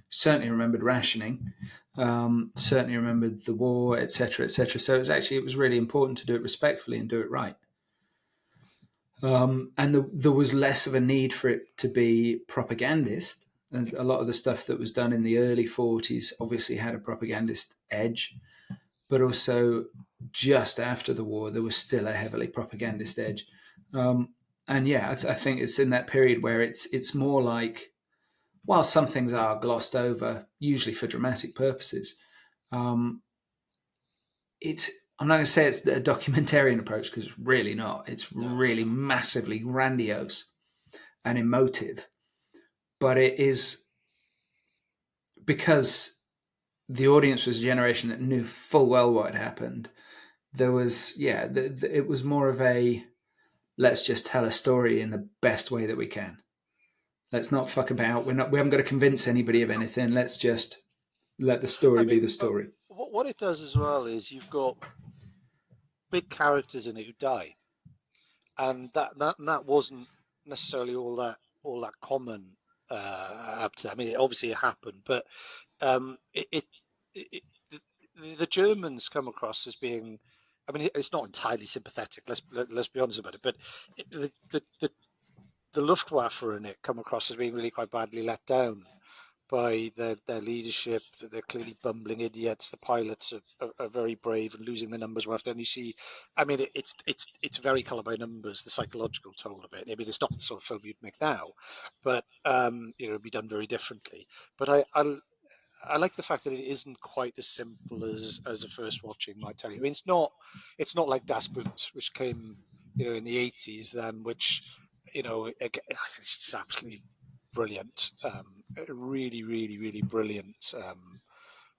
S1: certainly remembered rationing, certainly remembered the war, etc., etc. So it was really important to do it respectfully and do it right. And there was less of a need for it to be propagandist. And
S2: Yeah.
S1: a lot of the stuff that was done in the early 40s obviously had a propagandist edge, but also just after the war, there was still a heavily propagandist edge. And yeah, I think it's in that period where it's more like, while some things are glossed over, usually for dramatic purposes, um, it's I'm not going to say it's a documentarian approach because it's really not. It's
S2: No, it's
S1: really
S2: not.
S1: massively grandiose and emotive, but it is because the audience was a generation that knew full well what had happened. There was, it was more of a let's just tell a story in the best way that we can. Let's not fuck about. We haven't got to convince anybody of anything. Let's just let the
S2: I
S1: story be
S2: mean,
S1: the story.
S2: what it does as well is you've got big characters in it who die, and that wasn't necessarily all that common up to. I mean, obviously it happened, but it the Germans come across as being. I mean, it's not entirely sympathetic. Let's be honest about it. But the Luftwaffe in it come across as being really quite badly let down by their leadership. They're clearly bumbling idiots. The pilots are very brave and losing the numbers one after. And you see, I mean, it's very colour by numbers. The psychological toll of it. I mean, it's not the sort of film you'd make now, but it'd be done very differently. But I like the fact that it isn't quite as simple as a first watching might tell you. I mean, it's not like Das Boot, which came in the 80s then, which it's absolutely brilliant, really really really brilliant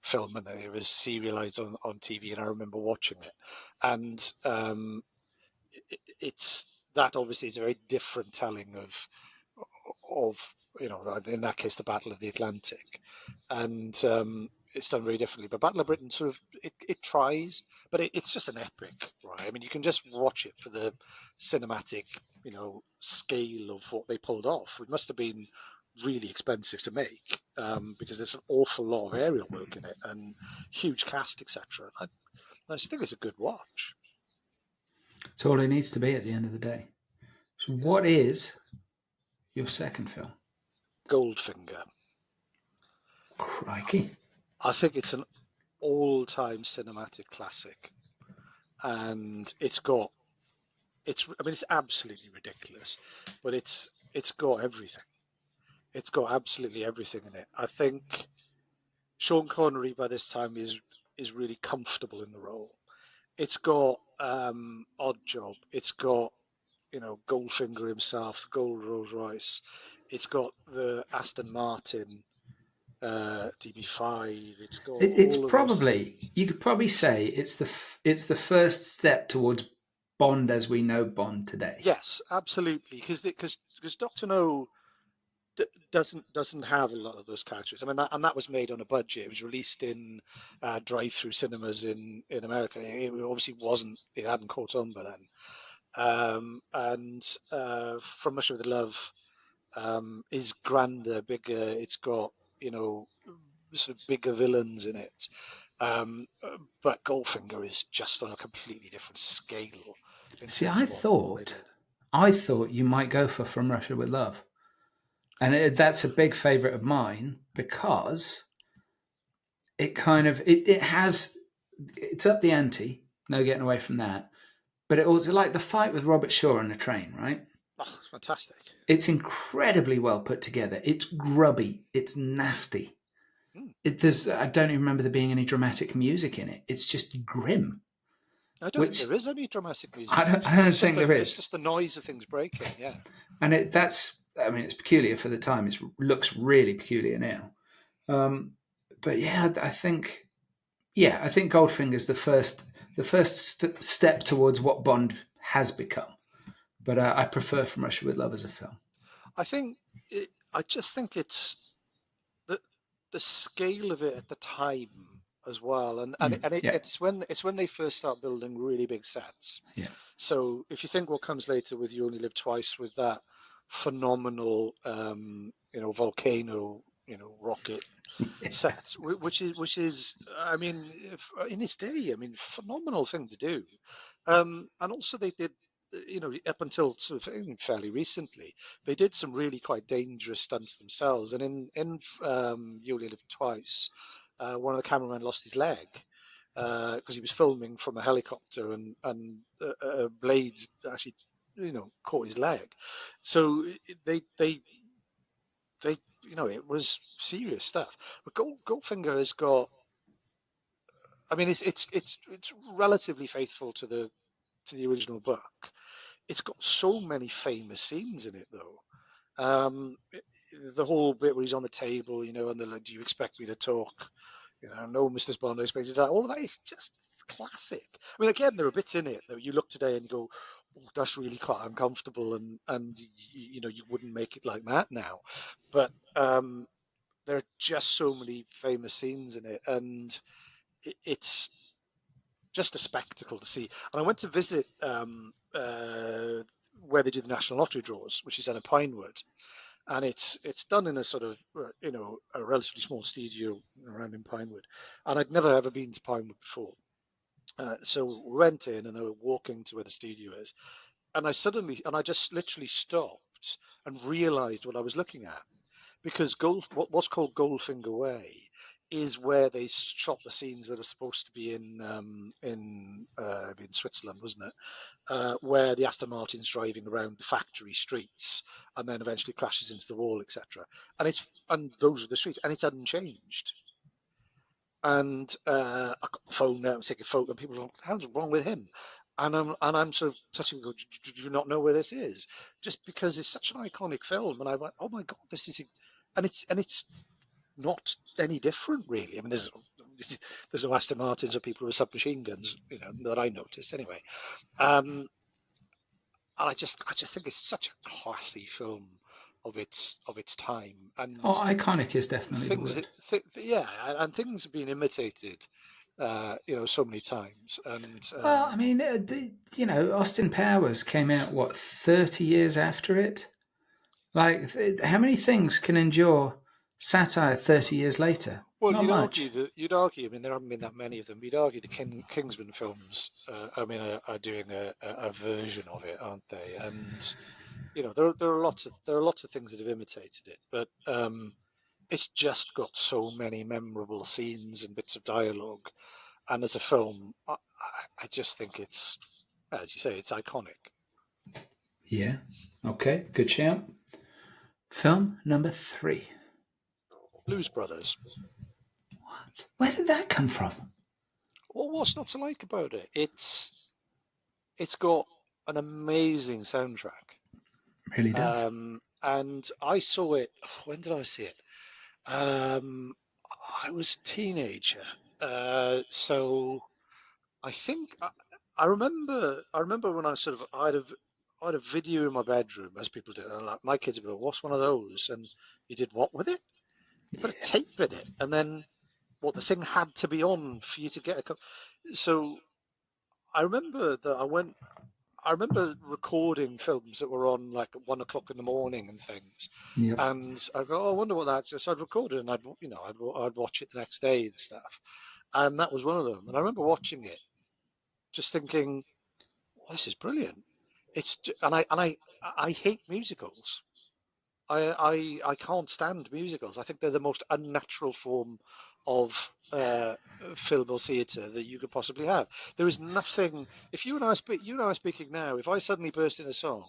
S2: film, and it was serialized on TV, and I remember watching it, and it's that obviously is a very different telling of in that case the Battle of the Atlantic, and it's done very differently. But Battle of Britain sort of it tries, but it's just an epic, right? I mean, you can just watch it for the cinematic, scale of what they pulled off. It must have been really expensive to make because there's an awful lot of aerial work in it and huge cast, etc. I just think it's a good watch.
S1: It's all it needs to be at the end of the day. So,
S2: Yes.
S1: what is your second film?
S2: Goldfinger.
S1: Crikey.
S2: I think it's an all-time cinematic classic, and it's absolutely ridiculous, but it's got everything. It's got absolutely everything in it. I think Sean Connery by this time is really comfortable in the role. It's got Odd Job. It's got Goldfinger himself, the Gold Rolls Royce. It's got the Aston Martin DB5. It's got
S1: It's
S2: all of those
S1: probably,
S2: things.
S1: you could probably say it's the first step towards Bond as we know Bond today.
S2: Yes, absolutely, because Doctor No doesn't have a lot of those characters. I mean, that was made on a budget. It was released in drive-through cinemas in America. It obviously wasn't. It hadn't caught on by then. And From Russia with Love is grander, bigger. It's got sort of bigger villains in it. But Goldfinger is just on a completely different scale in
S1: See,
S2: terms
S1: I
S2: of what they
S1: thought,
S2: did.
S1: I thought you might go for From Russia with Love, and that's a big favourite of mine because it has it's up the ante. No getting away from that. But it also like the fight with Robert Shaw on the train, right?
S2: Oh, it's fantastic.
S1: It's incredibly well put together. It's grubby. It's nasty.
S2: Mm.
S1: I don't even remember there being any dramatic music in it. It's just grim.
S2: I don't think
S1: Which
S2: there is any dramatic music.
S1: I don't think there
S2: It's
S1: is.
S2: just the noise of things breaking. Yeah.
S1: And it's peculiar for the time. It looks really peculiar now. Um, but yeah, I think Goldfinger's the first step towards what Bond has become. But I prefer From Russia with Love as a film.
S2: I just think it's the the scale of it at the time as well,
S1: Yeah,
S2: it's when they first start building really big sets.
S1: yeah.
S2: So if you think what comes later with You Only Live Twice, with that phenomenal volcano rocket set, which is I mean in its day, I mean phenomenal thing to do. And also they did, up until sort of fairly recently, they did some really quite dangerous stunts themselves. And in You Only Live Twice, one of the cameramen lost his leg because he was filming from a helicopter, and a blade actually caught his leg. So they it was serious stuff. But Goldfinger has got. I mean, it's relatively faithful to the original book. It's got so many famous scenes in it, though. Um, the whole bit where he's on the table, and they're like, "Do you expect me to talk?" No, Mr. Bond, I expect you to. All of that is just classic. I mean, again, there are bits in it that you look today and you go, "Oh, that's really quite uncomfortable," and you wouldn't make it like that now. But there are just so many famous scenes in it, and it's just a spectacle to see. And I went to visit where they do the National Lottery draws, which is done at Pinewood, and it's done in a sort of a relatively small studio around in Pinewood, and I'd never ever been to Pinewood before. So we went in and I was walking to where the studio is, and I just literally stopped and realised what I was looking at, because what's called Goldfinger Way is where they shot the scenes that are supposed to be in Switzerland, wasn't it? Where the Aston Martin's driving around the factory streets and then eventually crashes into the wall, etc. And those are the streets, and it's unchanged. And I got the phone out and take a photo, and people are like, "What the hell's wrong with him?" And I'm sort of touching, go, "Do you not know where this is?" Just because it's such an iconic film, and I went, "Oh my god, this is," and it's not any different really. I mean, there's no Aston Martins or people with submachine guns, that I noticed anyway. Um, and I just think it's such a classy film of its time,
S1: Oh,
S2: and
S1: iconic is definitely the
S2: things
S1: word.
S2: that yeah, and things have been imitated, so many times, and
S1: Well, I mean, Austin Powers came out what 30 years after it, Like, how many things can endure satire 30 years later?
S2: Well,
S1: Not much.
S2: you'd argue. I mean, there haven't been that many of them. You'd argue the Kingsman films. Are doing a version of it, aren't they? And there are lots of things that have imitated it, but it's just got so many memorable scenes and bits of dialogue. And as a film, I just think it's, as you say, it's iconic.
S1: Yeah. Okay, good shout. Film number 3.
S2: Blues Brothers.
S1: What? Where did that come from?
S2: Well, what's not to like about it? It's got an amazing soundtrack.
S1: Really does.
S2: And I saw it. When did I see it? Um, I was a teenager, so I think I remember. I remember when I had a video in my bedroom, as people do. And like my kids would go, "What's one of those?" And you did what with it? You put a
S1: Yeah.
S2: tape in it, and then what? The thing had to be on for you to get a. So I remember that I went. I remember recording films that were on like at 1 o'clock in the morning and things,
S1: Yep.
S2: and I go, "Oh, I wonder what that's." So I'd record it, and I'd watch it the next day and stuff, and that was one of them. And I remember watching it, just thinking, well, "This is brilliant." I hate musicals. I can't stand musicals. I think they're the most unnatural form of film or theatre that you could possibly have. There is nothing. If you and I are speaking now. If I suddenly burst in a song,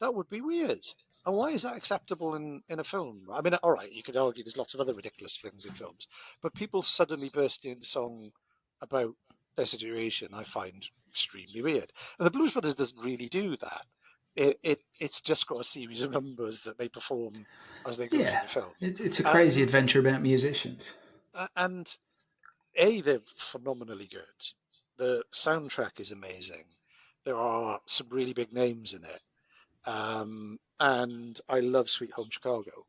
S2: that would be weird. And why is that acceptable in a film? I mean, all right, you could argue there's lots of other ridiculous things in films, but people suddenly bursting into song about their situation, I find extremely weird. And the Blues Brothers doesn't really do that. It's just got a series of numbers that they perform as they go through
S1: Yeah.
S2: the film.
S1: It's a crazy
S2: And
S1: adventure about musicians.
S2: and they're phenomenally good. The soundtrack is amazing. There are some really big names in it. And I love Sweet Home Chicago.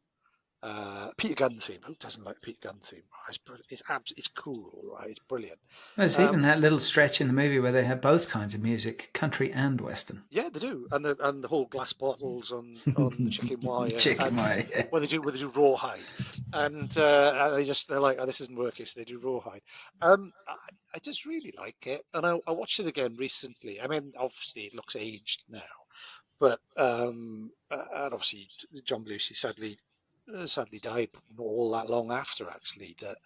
S2: Peter Gunn theme. Who doesn't like Peter Gunn theme? It's cool, right? It's brilliant.
S1: There's even
S2: Um,
S1: that little stretch in the movie where they have both kinds of music, country and western.
S2: Yeah, they do, and the whole glass bottles on the chicken wire,
S1: Chicken
S2: and
S1: wire.
S2: when they do rawhide, and they're like, oh, this isn't working, so they do rawhide. I just really like it, and I watched it again recently. I mean, obviously it looks aged now, but and obviously John Belushi sadly died not all that long after actually that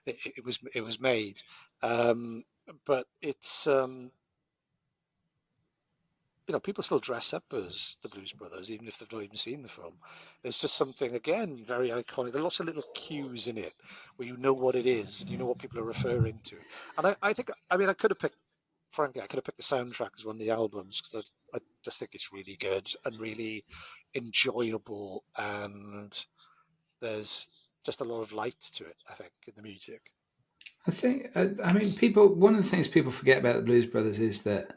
S2: it was made, but it's. People still dress up as the Blues Brothers, even if they've not even seen the film. It's just something, again, very iconic. There are lots of little cues in it where you know what it is and you know what people are referring to. And I think, I mean, frankly, I could have picked the soundtrack as one of the albums because I just think it's really good and really enjoyable. And there's just a lot of light to it, I think, in the music.
S1: I mean, people. One of the things people forget about the Blues Brothers is that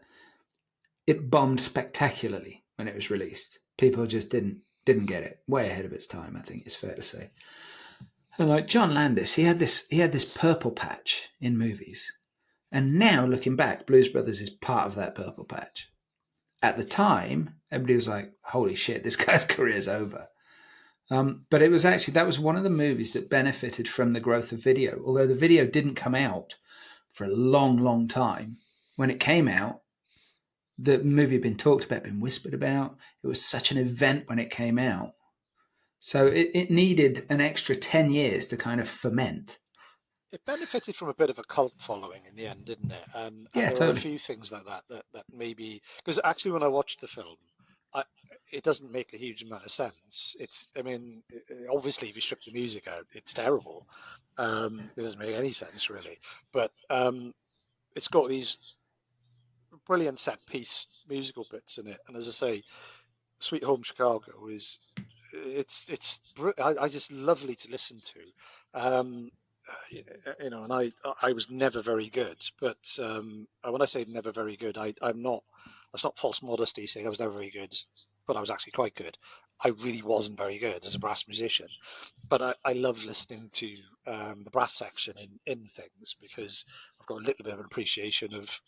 S1: it bombed spectacularly when it was released. People just didn't get it. Way ahead of its time, I think it's fair to say. And like John Landis, he had this purple patch in movies, and now looking back, Blues Brothers is part of that purple patch. At the time, everybody was like, "Holy shit, this guy's career's over." But it was actually that was one of the movies that benefited from the growth of video. Although the video didn't come out for a long, long time, when it came out, the movie had been talked about, been whispered about. It was such an event when it came out. So it needed an extra 10 years to kind of ferment.
S2: It benefited from a bit of a cult following in the end, didn't it? And
S1: Yeah,
S2: there are a
S1: totally.
S2: few things like that maybe because actually when I watched the film, I, it doesn't make a huge amount of sense. I mean, obviously if you strip the music out, it's terrible. It doesn't make any sense really. But it's got these brilliant set piece musical bits in it, and as I say, Sweet Home Chicago is I just lovely to listen to. Um, and I was never very good, but when I say never very good, I'm not. That's not false modesty saying I was never very good, but I was actually quite good. I really wasn't very good as a brass musician, but I love listening to the brass section in things because I've got a little bit of an appreciation of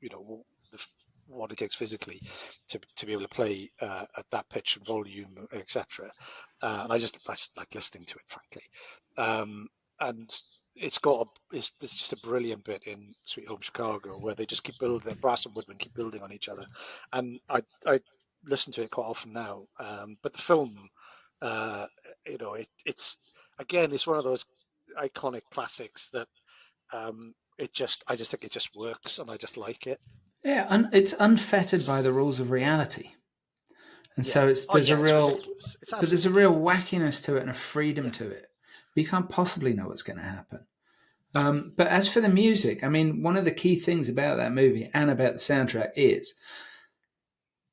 S2: you know the what it takes physically to be able to play at that pitch and volume, etc. And I just like listening to it, frankly. And it's just a brilliant bit in Sweet Home Chicago where they just keep building, brass and woodwind keep building on each other, and I listen to it quite often now. But the film, it's one of those iconic classics that I just think it just works, and I just like it.
S1: Yeah, it's unfettered by the rules of reality, and
S2: Yeah.
S1: so
S2: Oh
S1: there's a
S2: yeah, it's
S1: real,
S2: ridiculous. It's
S1: but there's a
S2: absolutely
S1: real
S2: ridiculous.
S1: wackiness to it and a freedom
S2: Yeah.
S1: to it. You can't possibly know what's going to happen. But as for the music, I mean, one of the key things about that movie and about the soundtrack is,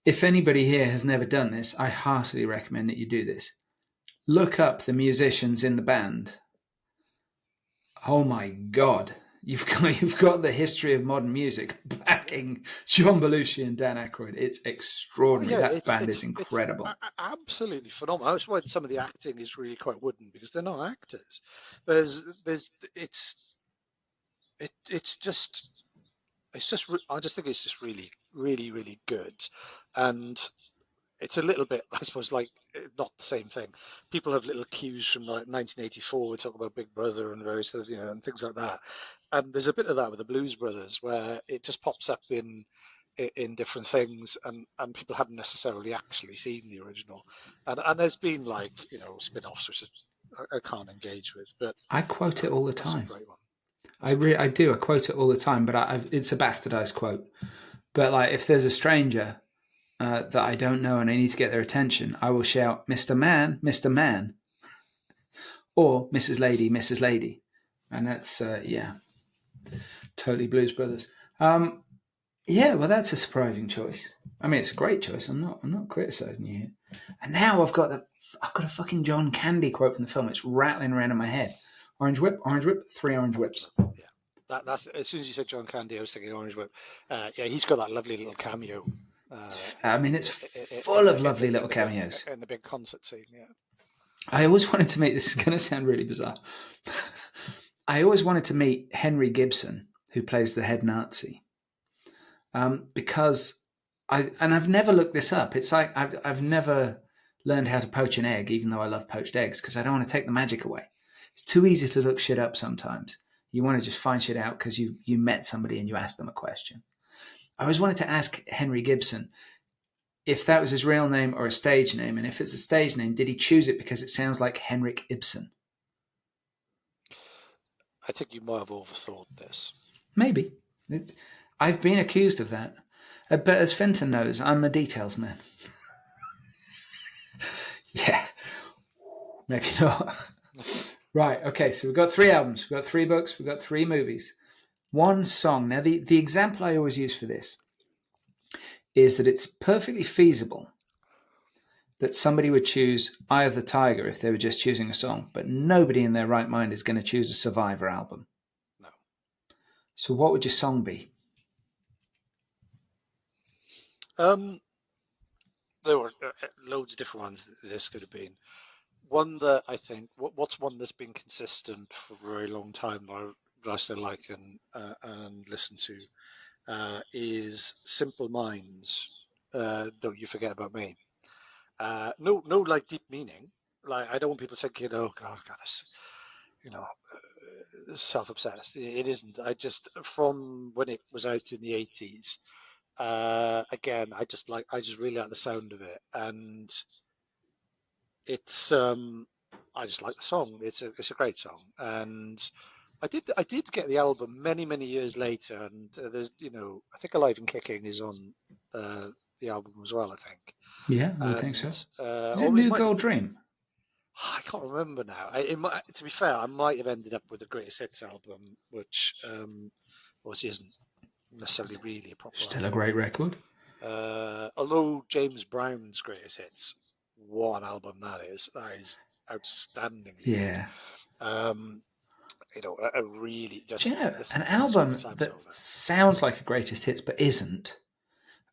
S1: if anybody here has never done this, I heartily recommend that you do this. Look up the musicians in the band. Oh my God. You've got the history of modern music backing John Belushi and Dan Aykroyd. It's
S2: Oh
S1: extraordinary.
S2: yeah,
S1: That band is
S2: it's
S1: incredible.
S2: absolutely phenomenal. That's why some of the acting is really quite wooden because they're not actors. There's it's just I just think it's just really really really good, and it's a little bit, I suppose, like not the same thing. People have little cues from like 1984. We talk about Big Brother and various things, and things like that. And there's a bit of that with the Blues Brothers, where it just pops up in different things, and people haven't necessarily actually seen the original. And there's been like spin-offs which I can't engage with, but
S1: I quote it all the
S2: that's a
S1: time.
S2: great one.
S1: I do. I quote it all the time, but it's a bastardized quote. But like, if there's a stranger that I don't know and I need to get their attention, I will shout, "Mr. Man, Mr. Man," or "Mrs. Lady, Mrs. Lady," and that's totally Blues Brothers. Yeah, well, that's a surprising choice. I mean, it's a great choice. I'm not criticizing you here. And now I've got a fucking John Candy quote from the film. It's rattling around in my head. Orange whip, 3 orange whips.
S2: 100%. Yeah. That's as soon as you said John Candy, I was thinking Orange Whip. Yeah, he's got that lovely little cameo.
S1: I mean, it's full of lovely little cameos.
S2: In the big concert scene. Yeah.
S1: I always wanted to meet. This is going to sound really bizarre. I always wanted to meet Henry Gibson, who plays the head Nazi, because I've never looked this up. It's like I've never learned how to poach an egg, even though I love poached eggs, because I don't want to take the magic away. It's too easy to look shit up sometimes. You want to just find shit out because you met somebody and you asked them a question. I always wanted to ask Henry Gibson if that was his real name or a stage name, and if it's a stage name, did he choose it because it sounds like Henrik Ibsen?
S2: I think you might have overthought this.
S1: Maybe. I've been accused of that. But as Fenton knows, I'm a details man. Yeah. Maybe not. Right, okay, so we've got 3 albums, we've got 3 books, we've got 3 movies. 1 song. Now, the example I always use for this is that it's perfectly feasible that somebody would choose Eye of the Tiger if they were just choosing a song, but nobody in their right mind is going to choose a Survivor album.
S2: No.
S1: So what would your song be?
S2: There were loads of different ones that this could have been. One that I think, what's one that's been consistent for a very long time that I still like and listen to is Simple Minds. Don't You Forget About Me. No, like deep meaning. Like I don't want people thinking, oh God, this, self-obsessed. It isn't. I just from when it was out in the 80s. Again, I just really like the sound of it, and it's I just like the song. It's a great song, and I did get the album many years later, and there's I think Alive and Kicking is on the album as well. I think.
S1: Yeah, I would think
S2: And
S1: so. Is it
S2: or it
S1: New
S2: might
S1: Gold Dream?
S2: I can't remember now. To be fair, I might have ended up with the Greatest Hits album, which obviously isn't necessarily really a proper
S1: Still
S2: album.
S1: a great record.
S2: Although James Brown's Greatest Hits, what an album that is! That is outstanding.
S1: Yeah.
S2: A really just
S1: Do you know
S2: listen
S1: an
S2: to it so many
S1: album
S2: times
S1: that
S2: over.
S1: sounds like a greatest hits but isn't?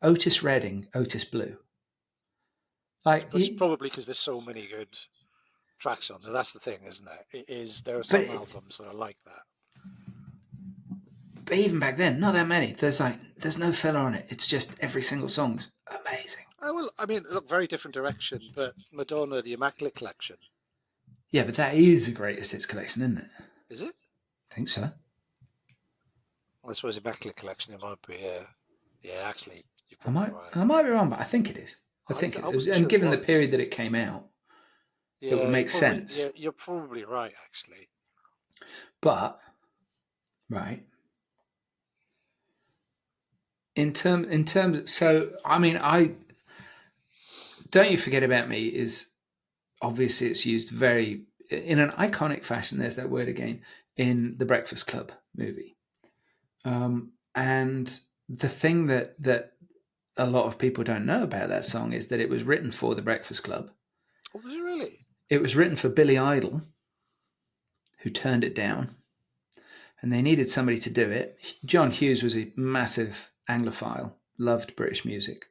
S1: Otis Redding, Otis Blue. Like,
S2: But it's probably because there's so many good tracks on there. That's the thing, isn't it? There are some albums that are like that.
S1: But even back then, not that many. There's no filler on it. It's just every single song's amazing.
S2: Oh, well, I mean, look, very different direction, but Madonna, the Immaculate Collection,
S1: Yeah, but that is the greatest hits collection, isn't it?
S2: is it?
S1: I think so.
S2: I suppose Immaculate Collection, it might be. Yeah, actually, you're
S1: I
S2: probably
S1: might
S2: right.
S1: I might be wrong, but I think it is. I think it is.
S2: wasn't
S1: And
S2: sure
S1: given the
S2: it was.
S1: period that it came out, it would make sense.
S2: Yeah, you're probably right, actually.
S1: But right. In terms so I mean I Don't You Forget About Me is obviously it's used very in an iconic fashion, there's that word again, in the Breakfast Club movie. And the thing that a lot of people don't know about that song is that it was written for the Breakfast Club.
S2: Oh, was it really?
S1: It was written for Billy Idol, who turned it down, and they needed somebody to do it. John Hughes was a massive Anglophile, loved British music.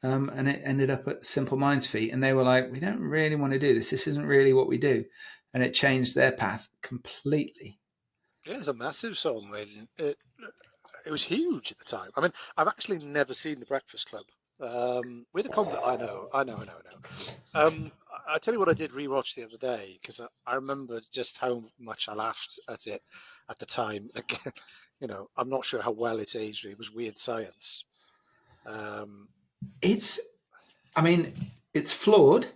S1: And it ended up at Simple Minds' feet, and they were like, we don't really want to do this. This isn't really what we do. And it changed their path completely.
S2: Yeah, it's a massive song. It was huge at the time. I mean, I've actually never seen The Breakfast Club. With a comment, I know. I tell you what, I did rewatch the other day because I remember just how much I laughed at it at the time. Again, I'm not sure how well it's aged. It was Weird Science.
S1: It's flawed.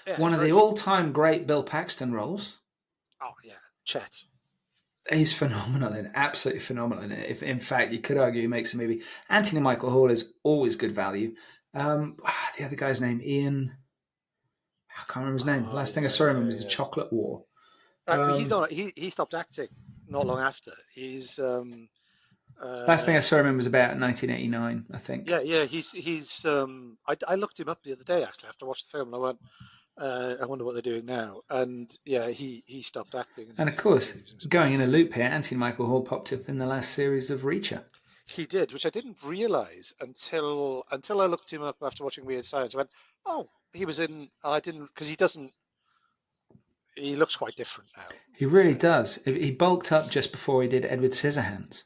S2: Yeah,
S1: One of the all-time great Bill Paxton roles.
S2: Oh yeah, Chet.
S1: He's phenomenal in it, absolutely phenomenal in it. If in fact you could argue he makes the movie. Anthony Michael Hall is always good value. The other guy's name, Ian. I can't remember his name. Last thing I saw him in was The Chocolate War.
S2: He's not. He stopped acting not long after. He's.
S1: Last thing I saw him in was about 1989, I think.
S2: Yeah. He's. I looked him up the other day actually after I watched the film, and I went. I wonder what they're doing now. And yeah, he stopped acting.
S1: And of course, going in a loop here, Anthony Michael Hall popped up in the last series of Reacher.
S2: He did, which I didn't realise until I looked him up after watching Weird Science. I went, oh, he was in. I didn't because he doesn't. He looks quite different now.
S1: He really does. He bulked up just before he did Edward Scissorhands.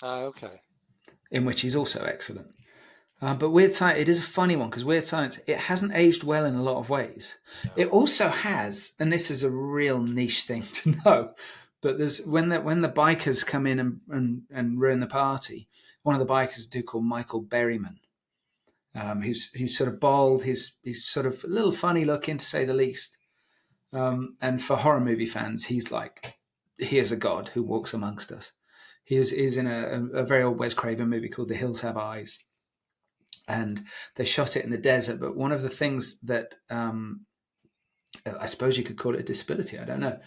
S2: Okay.
S1: In which he's also excellent. But Weird Science, it is a funny one because Weird Science, it hasn't aged well in a lot of ways. No. It also has, and this is a real niche thing to know, but there's when the bikers come in and ruin the party, one of the bikers do called Michael Berryman. He's sort of bald, he's sort of a little funny looking to say the least. And for horror movie fans, he's like, he is a god who walks amongst us. He's in a very old Wes Craven movie called The Hills Have Eyes. And they shot it in the desert. But one of the things that I suppose you could call it a disability, I don't know.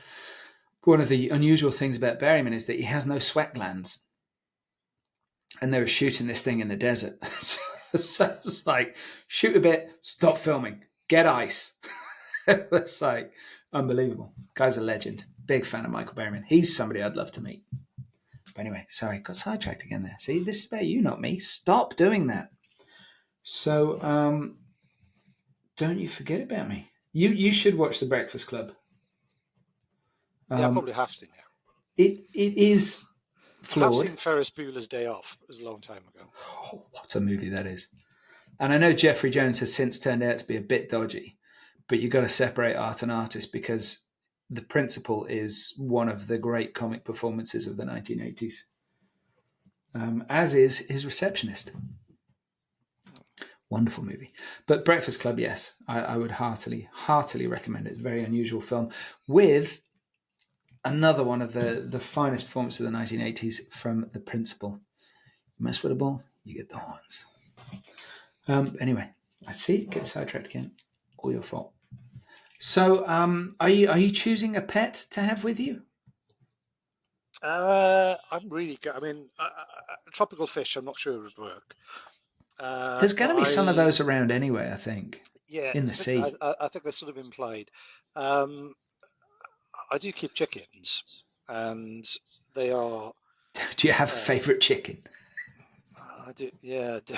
S1: One of the unusual things about Berryman is that he has no sweat glands. And they were shooting this thing in the desert. So it's like, shoot a bit, stop filming, get ice. It's like unbelievable. Guy's a legend. Big fan of Michael Berryman. He's somebody I'd love to meet. But anyway, sorry, got sidetracked again there. See, this is about you, not me. Stop doing that. So, Don't You Forget About Me. You should watch The Breakfast Club.
S2: Yeah, I probably have to now.
S1: It is flawed.
S2: I've seen Ferris Bueller's Day Off. It was a long time ago.
S1: Oh, what a movie that is. And I know Jeffrey Jones has since turned out to be a bit dodgy, but you've got to separate art and artist because The Principal is one of the great comic performances of the 1980s, as is his Receptionist. Wonderful movie. But Breakfast Club, yes, I would heartily recommend it. It's a very unusual film with another one of the finest performances of the 1980s from The Principal. You mess with a ball, you get the horns. Anyway, I see, get sidetracked again. All your fault. So, are you choosing a pet to have with you?
S2: I'm really good. I mean, tropical fish, I'm not sure it would work.
S1: There's going to be some of those around anyway, I think.
S2: Yeah,
S1: in the sea.
S2: I think they're sort of implied. I do keep chickens, and they are.
S1: Do you have a favourite chicken?
S2: I do. Yeah, I do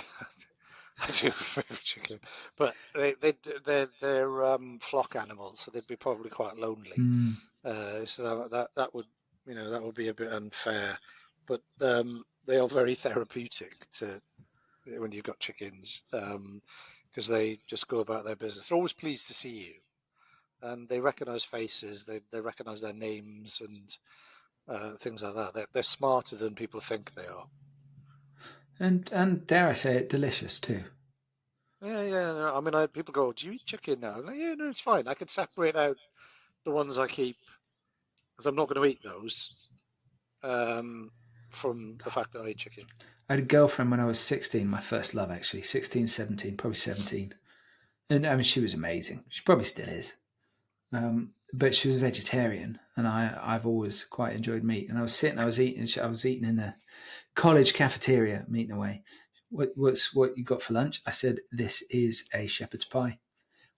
S2: have a favourite chicken, but they're flock animals, so they'd be probably quite lonely. So that would that would be a bit unfair. but they are very therapeutic when you've got chickens, because they just go about their business. They're always pleased to see you, and they recognise faces. They recognise their names and things like that. They're smarter than people think they are.
S1: And dare I say it, delicious too.
S2: Yeah, yeah. I mean, people go, "Do you eat chicken now?" I'm like, yeah, no, it's fine. I can separate out the ones I keep because I'm not going to eat those from the fact that I eat chicken.
S1: I had a girlfriend when I was 16, my first love actually, 16, 17, probably 17. And I mean, she was amazing. She probably still is. But she was a vegetarian, and I've always quite enjoyed meat. And I was eating in a college cafeteria, eating away. What you got for lunch? I said, this is a shepherd's pie.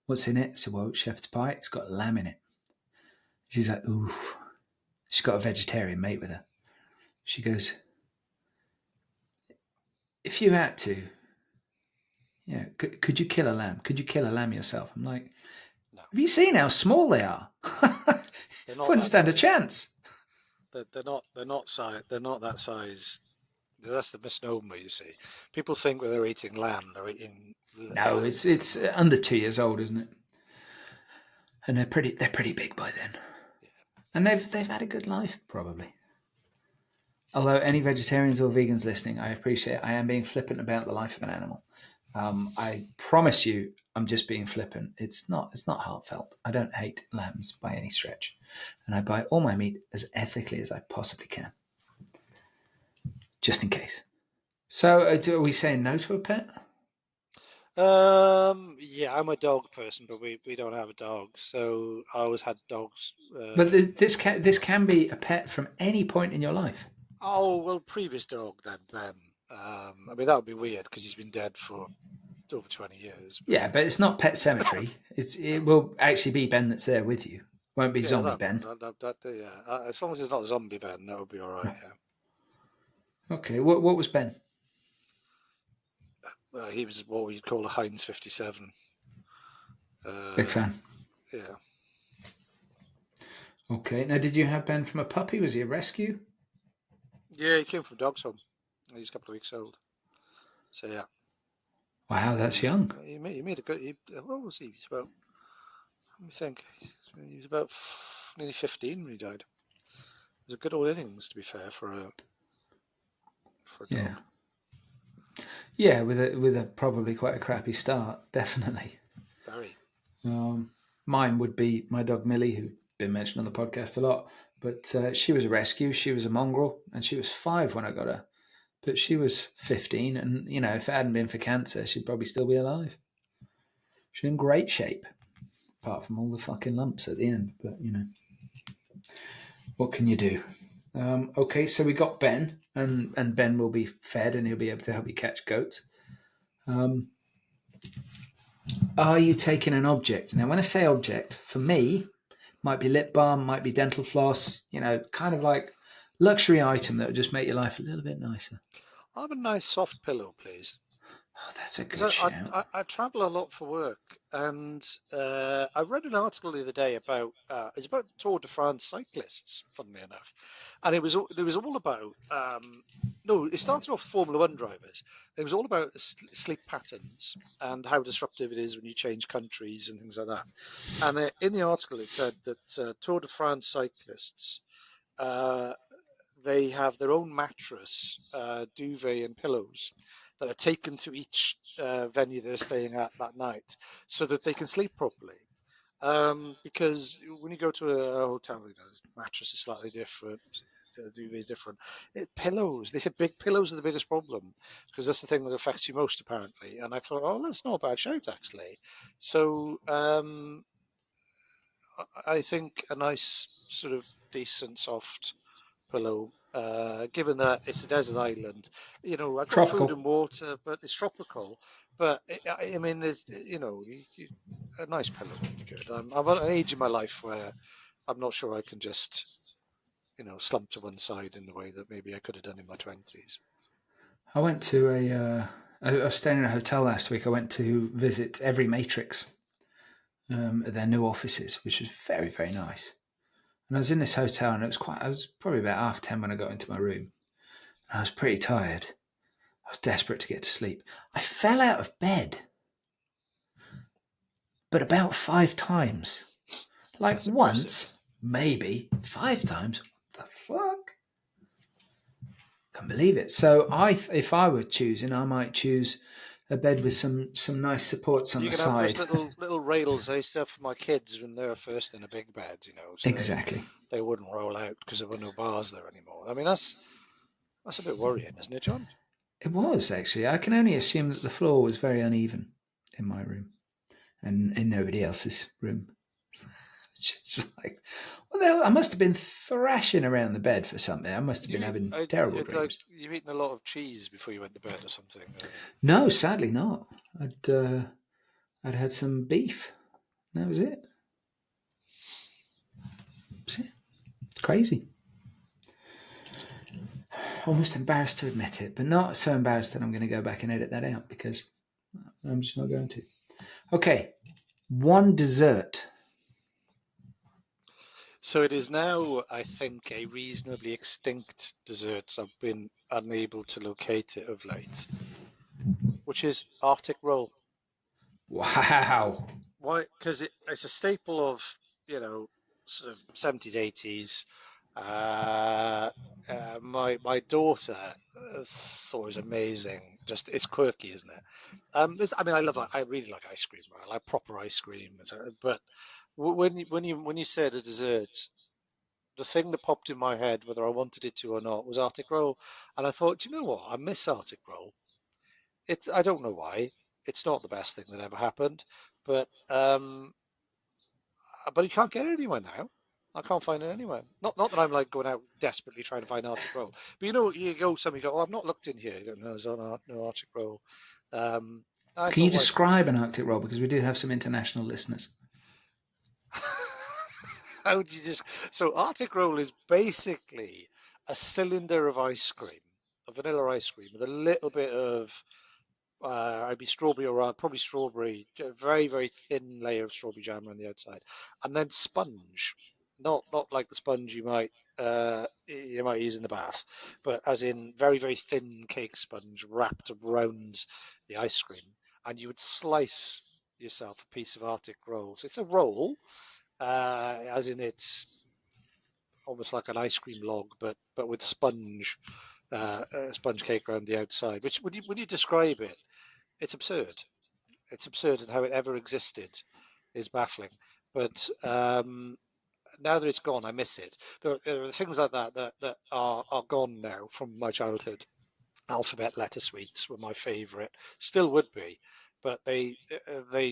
S1: What's in it? I said, well, it's shepherd's pie. It's got lamb in it. She's like, ooh. She's got a vegetarian mate with her. She goes, if you had to, yeah, could you kill a lamb? Could you kill a lamb yourself? I'm like,
S2: No,
S1: have you seen how small they are?
S2: they're not
S1: Wouldn't
S2: that
S1: stand a
S2: size.
S1: chance.
S2: They're not. They're not size. They're not that size. That's the misnomer, you see. People think when they're eating lamb, they're eating
S1: No,
S2: lambs.
S1: it's under 2 years old, isn't it? And they're pretty big by then.
S2: Yeah.
S1: And they've had a good life, probably. Although any vegetarians or vegans listening, I appreciate I am being flippant about the life of an animal. I promise you, I'm just being flippant. It's not heartfelt. I don't hate lambs by any stretch, and I buy all my meat as ethically as I possibly can, just in case. So, are we saying no to a pet?
S2: Yeah, I'm a dog person, but we don't have a dog, so I always had dogs.
S1: But this can be a pet from any point in your life.
S2: Oh, well, previous dog then, Ben. I mean, that would be weird because he's been dead for over 20 years, but
S1: Yeah, but it's not Pet Cemetery. It will actually be Ben that's there with you. Won't be
S2: yeah,
S1: zombie Ben.
S2: yeah. As long as it's not zombie Ben, that would be all right.
S1: No.
S2: Yeah.
S1: Okay. What was Ben?
S2: He was what we'd call a Heinz 57.
S1: Big
S2: Uh,
S1: fan.
S2: yeah.
S1: Okay. Now, did you have Ben from a puppy? Was he a rescue?
S2: Yeah, he came from Dog's Home. He's a couple of weeks old. So yeah,
S1: Wow, that's young.
S2: he made a good. What was he? He's about. Let me think. He was about nearly 15 when he died. It was a good old innings, to be fair, for a
S1: Yeah.
S2: dog.
S1: Yeah, with a probably quite a crappy start, definitely.
S2: Very.
S1: Mine would be my dog Millie, who's been mentioned on the podcast a lot. But she was a rescue. She was a mongrel, and she was 5 when I got her. But she was 15, and if it hadn't been for cancer, she'd probably still be alive. She's in great shape, apart from all the fucking lumps at the end. But what can you do? Okay, so we got Ben, and Ben will be fed, and he'll be able to help you catch goats. Are you taking an object? Now, when I say object, for me, might be lip balm, might be dental floss. Kind of like luxury item that would just make your life a little bit nicer.
S2: I have a nice soft pillow, please.
S1: Oh, that's a
S2: Because
S1: good shout.
S2: I travel a lot for work, and I read an article the other day about it's about Tour de France cyclists, funnily enough, and it was all about no, it started off Formula One drivers. It was all about sleep patterns and how disruptive it is when you change countries and things like that. And in the article, it said that Tour de France cyclists uh, they have their own mattress, duvet, and pillows that are taken to each venue they're staying at that night so that they can sleep properly. Because when you go to a hotel, the mattress is slightly different, the duvet is different. Pillows, they said big pillows are the biggest problem because that's the thing that affects you most, apparently. And I thought, oh, that's not a bad shout, actually. So I think a nice, sort of decent, soft pillow. Given that it's a desert island, I've got food
S1: Tropical.
S2: and water, but it's tropical. But I mean, there's, a nice pillow would be good. I'm at an age in my life where I'm not sure I can just, slump to one side in the way that maybe I could have done in my 20s.
S1: I went to I was staying in a hotel last week. I went to visit every Matrix at their new offices, which was very, very nice. And I was in this hotel, and I was probably about 10:30 when I got into my room. I was pretty tired. I was desperate to get to sleep. I fell out of bed, but about 5 times. Like
S2: That's impressive.
S1: once, maybe 5 times. What the fuck? Can't believe it. So if I were choosing, I might choose a bed with some nice supports on
S2: You
S1: the
S2: can have those
S1: side.
S2: little rails I used to have for my kids when they were first in a big bed, so
S1: Exactly.
S2: they wouldn't roll out because there were no bars there anymore. I mean, that's a bit worrying, isn't it, John?
S1: It was actually. I can only assume that the floor was very uneven in my room and in nobody else's room. It's like, well, I must have been thrashing around the bed for something. I must have been having terrible
S2: It's like
S1: dreams.
S2: you've eaten a lot of cheese before you went to bed or something.
S1: No, sadly not. I'd had some beef. That was it. It's crazy. Almost embarrassed to admit it, but not so embarrassed that I'm going to go back and edit that out because I'm just not going to. Okay, one dessert.
S2: So it is now, I think, a reasonably extinct dessert. I've been unable to locate it of late, which is Arctic roll.
S1: Wow.
S2: Why? Because it's a staple of, sort of 70s, 80s. Uh, my daughter thought it was amazing. Just it's quirky, isn't it? I mean, I really like ice cream. Right? I like proper ice cream. But when you said a dessert, the thing that popped in my head, whether I wanted it to or not, was Arctic roll, and I thought, do you know what? I miss Arctic roll. I don't know why. It's not the best thing that ever happened, but you can't get it anywhere now. I can't find it anywhere. Not that I'm like going out desperately trying to find Arctic roll, but you go somewhere, you go, oh, I've not looked in here. You go, no, there's no Arctic roll. Um, I
S1: Can you
S2: thought, why not?
S1: describe an Arctic roll? Because we do have some international listeners.
S2: How do you just? So Arctic roll is basically a cylinder of ice cream, of vanilla ice cream, with a little bit of I'd be strawberry or probably strawberry, a very very thin layer of strawberry jam around the outside, and then sponge, not like the sponge you might use in the bath, but as in very very thin cake sponge wrapped around the ice cream, and you would slice yourself a piece of Arctic roll. So it's a roll, as in it's almost like an ice cream log, but with sponge cake around the outside. Which when you describe it, it's absurd. It's absurd, and how it ever existed is baffling. But now that it's gone, I miss it. There are things like that are gone now from my childhood. Alphabet letter sweets were my favourite, still would be, but they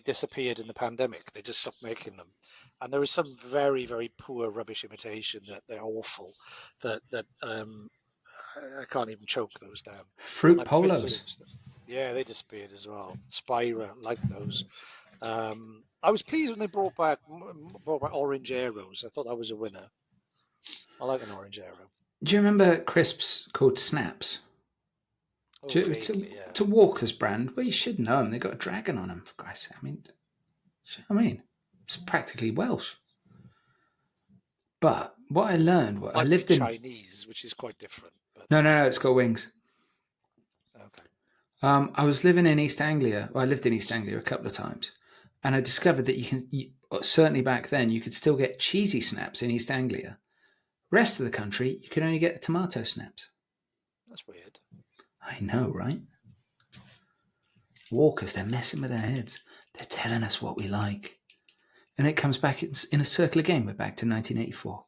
S2: disappeared in the pandemic. They just stopped making them, and there is some very very poor rubbish imitation that they're awful. That I can't even choke those down.
S1: Fruit
S2: I
S1: polos.
S2: bitterly miss them. Yeah, they disappeared as well. Spira, like those. I was pleased when they brought back orange arrows. I thought that was a winner. I like an orange arrow.
S1: Do you remember crisps called Snaps?
S2: Oh, vaguely, yeah.
S1: To Walker's brand. Well, you should know them. They've got a dragon on them, for Christ's sake. I mean, it's practically Welsh. But what I learned, what I
S2: Might be
S1: lived in.
S2: Chinese, which is quite different. But
S1: No, it's got wings.
S2: okay.
S1: I was living in East Anglia. Well, I lived in East Anglia a couple of times, and I discovered that certainly back then, you could still get cheesy snaps in East Anglia. Rest of the country, you could only get the tomato snaps.
S2: That's weird.
S1: I know, right? Walkers, they're messing with our heads. They're telling us what we like. And it comes back in a circle again. We're back to 1984.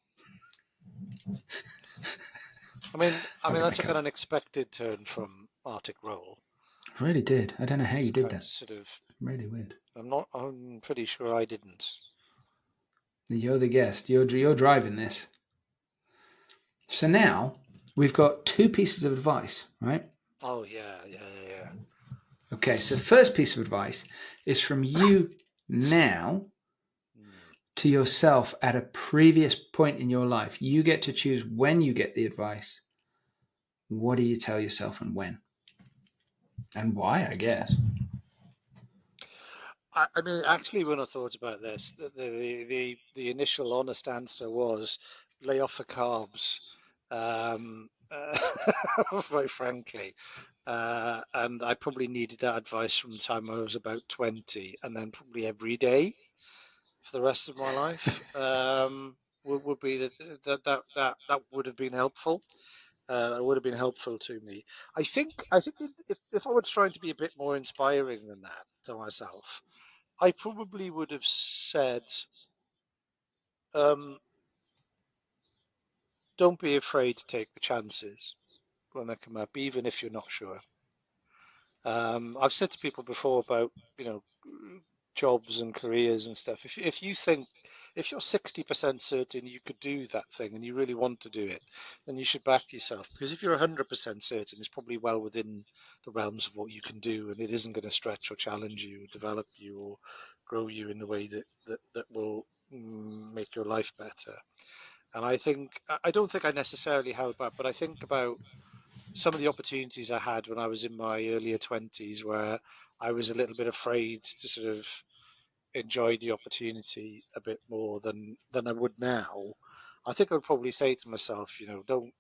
S2: I mean, that took an unexpected turn from Arctic Roll.
S1: I really did. I don't know how you did that.
S2: Sort of.
S1: Really weird.
S2: I'm pretty sure I didn't.
S1: You're the guest. You're driving this. So now we've got 2 pieces of advice, right?
S2: Oh yeah.
S1: Okay, so first piece of advice is from you now to yourself at a previous point in your life. You get to choose when you get the advice. What do you tell yourself and when? And why, I guess.
S2: I mean, actually, when I thought about this, the initial honest answer was lay off the carbs. quite frankly. And I probably needed that advice from the time I was about 20, and then probably every day for the rest of my life would be that would have been helpful. That would have been helpful to me. I think if I was trying to be a bit more inspiring than that to myself, I probably would have said, um, "Don't be afraid to take the chances when they come up, even if you're not sure." I've said to people before about, you know, jobs and careers and stuff. If you think if you're 60% certain you could do that thing and you really want to do it, then you should back yourself. Because if you're 100% certain, it's probably well within the realms of what you can do, and it isn't going to stretch or challenge you, or develop you, or grow you in the way that will make your life better. And I don't think I necessarily held back, but I think about some of the opportunities I had when I was in my earlier 20s where I was a little bit afraid to sort of enjoy the opportunity a bit more than I would now. I think I would probably say to myself, don't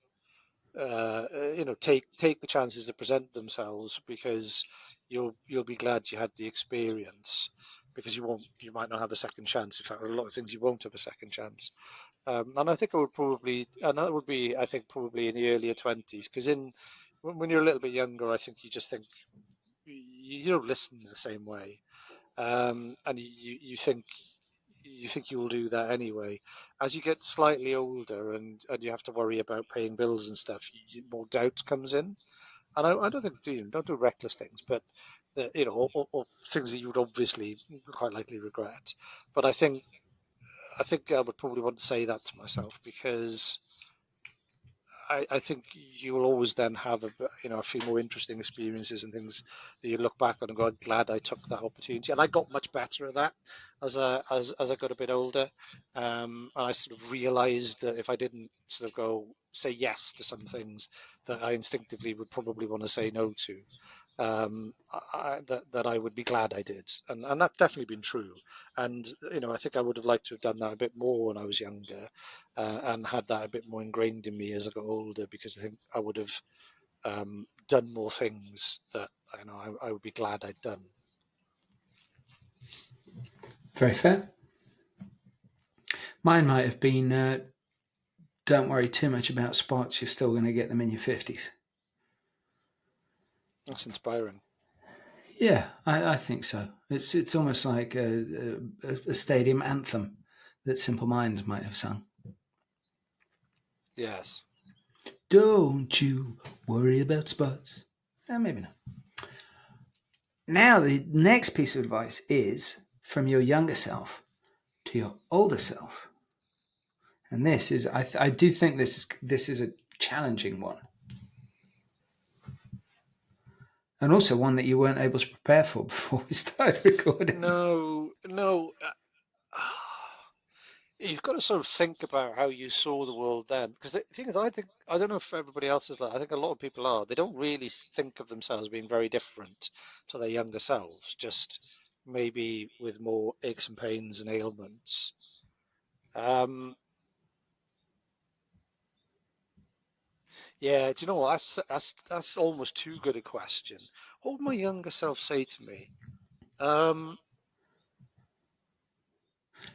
S2: take the chances that present themselves, because you'll be glad you had the experience, because you might not have a second chance. In fact, a lot of things you won't have a second chance. And I think I would probably, and that would be, I think, probably in the earlier 20s, because when you're a little bit younger, I think you just think you don't listen the same way, and you think you will do that anyway. As you get slightly older and you have to worry about paying bills and stuff, more doubt comes in. And I don't think don't do reckless things, but or things that you would obviously quite likely regret. But I think I would probably want to say that to myself, because I think you will always then have a few more interesting experiences and things that you look back on and go, "I'm glad I took that opportunity." And I got much better at that as I got a bit older. And I sort of realised that if I didn't sort of go say yes to some things, that I instinctively would probably want to say no to. That I would be glad I did, and that's definitely been true. And I think I would have liked to have done that a bit more when I was younger, and had that a bit more ingrained in me as I got older, because I think I would have done more things that I would be glad I'd done.
S1: Very fair. Mine might have been don't worry too much about spots, you're still going to get them in your 50s.
S2: That's inspiring.
S1: Yeah, I think so. It's almost like a stadium anthem that Simple Minds might have sung.
S2: Yes.
S1: Don't you worry about spots. Maybe not. Now, the next piece of advice is from your younger self to your older self. And this is, I do think this is a challenging one. And also one that you weren't able to prepare for before we started recording.
S2: No, no. You've got to sort of think about how you saw the world then. Because the thing is, I don't know if everybody else is like, I think a lot of people are. They don't really think of themselves being very different to their younger selves, just maybe with more aches and pains and ailments. Um, yeah, do you know what? That's almost too good a question. What would my younger self say to me? Um,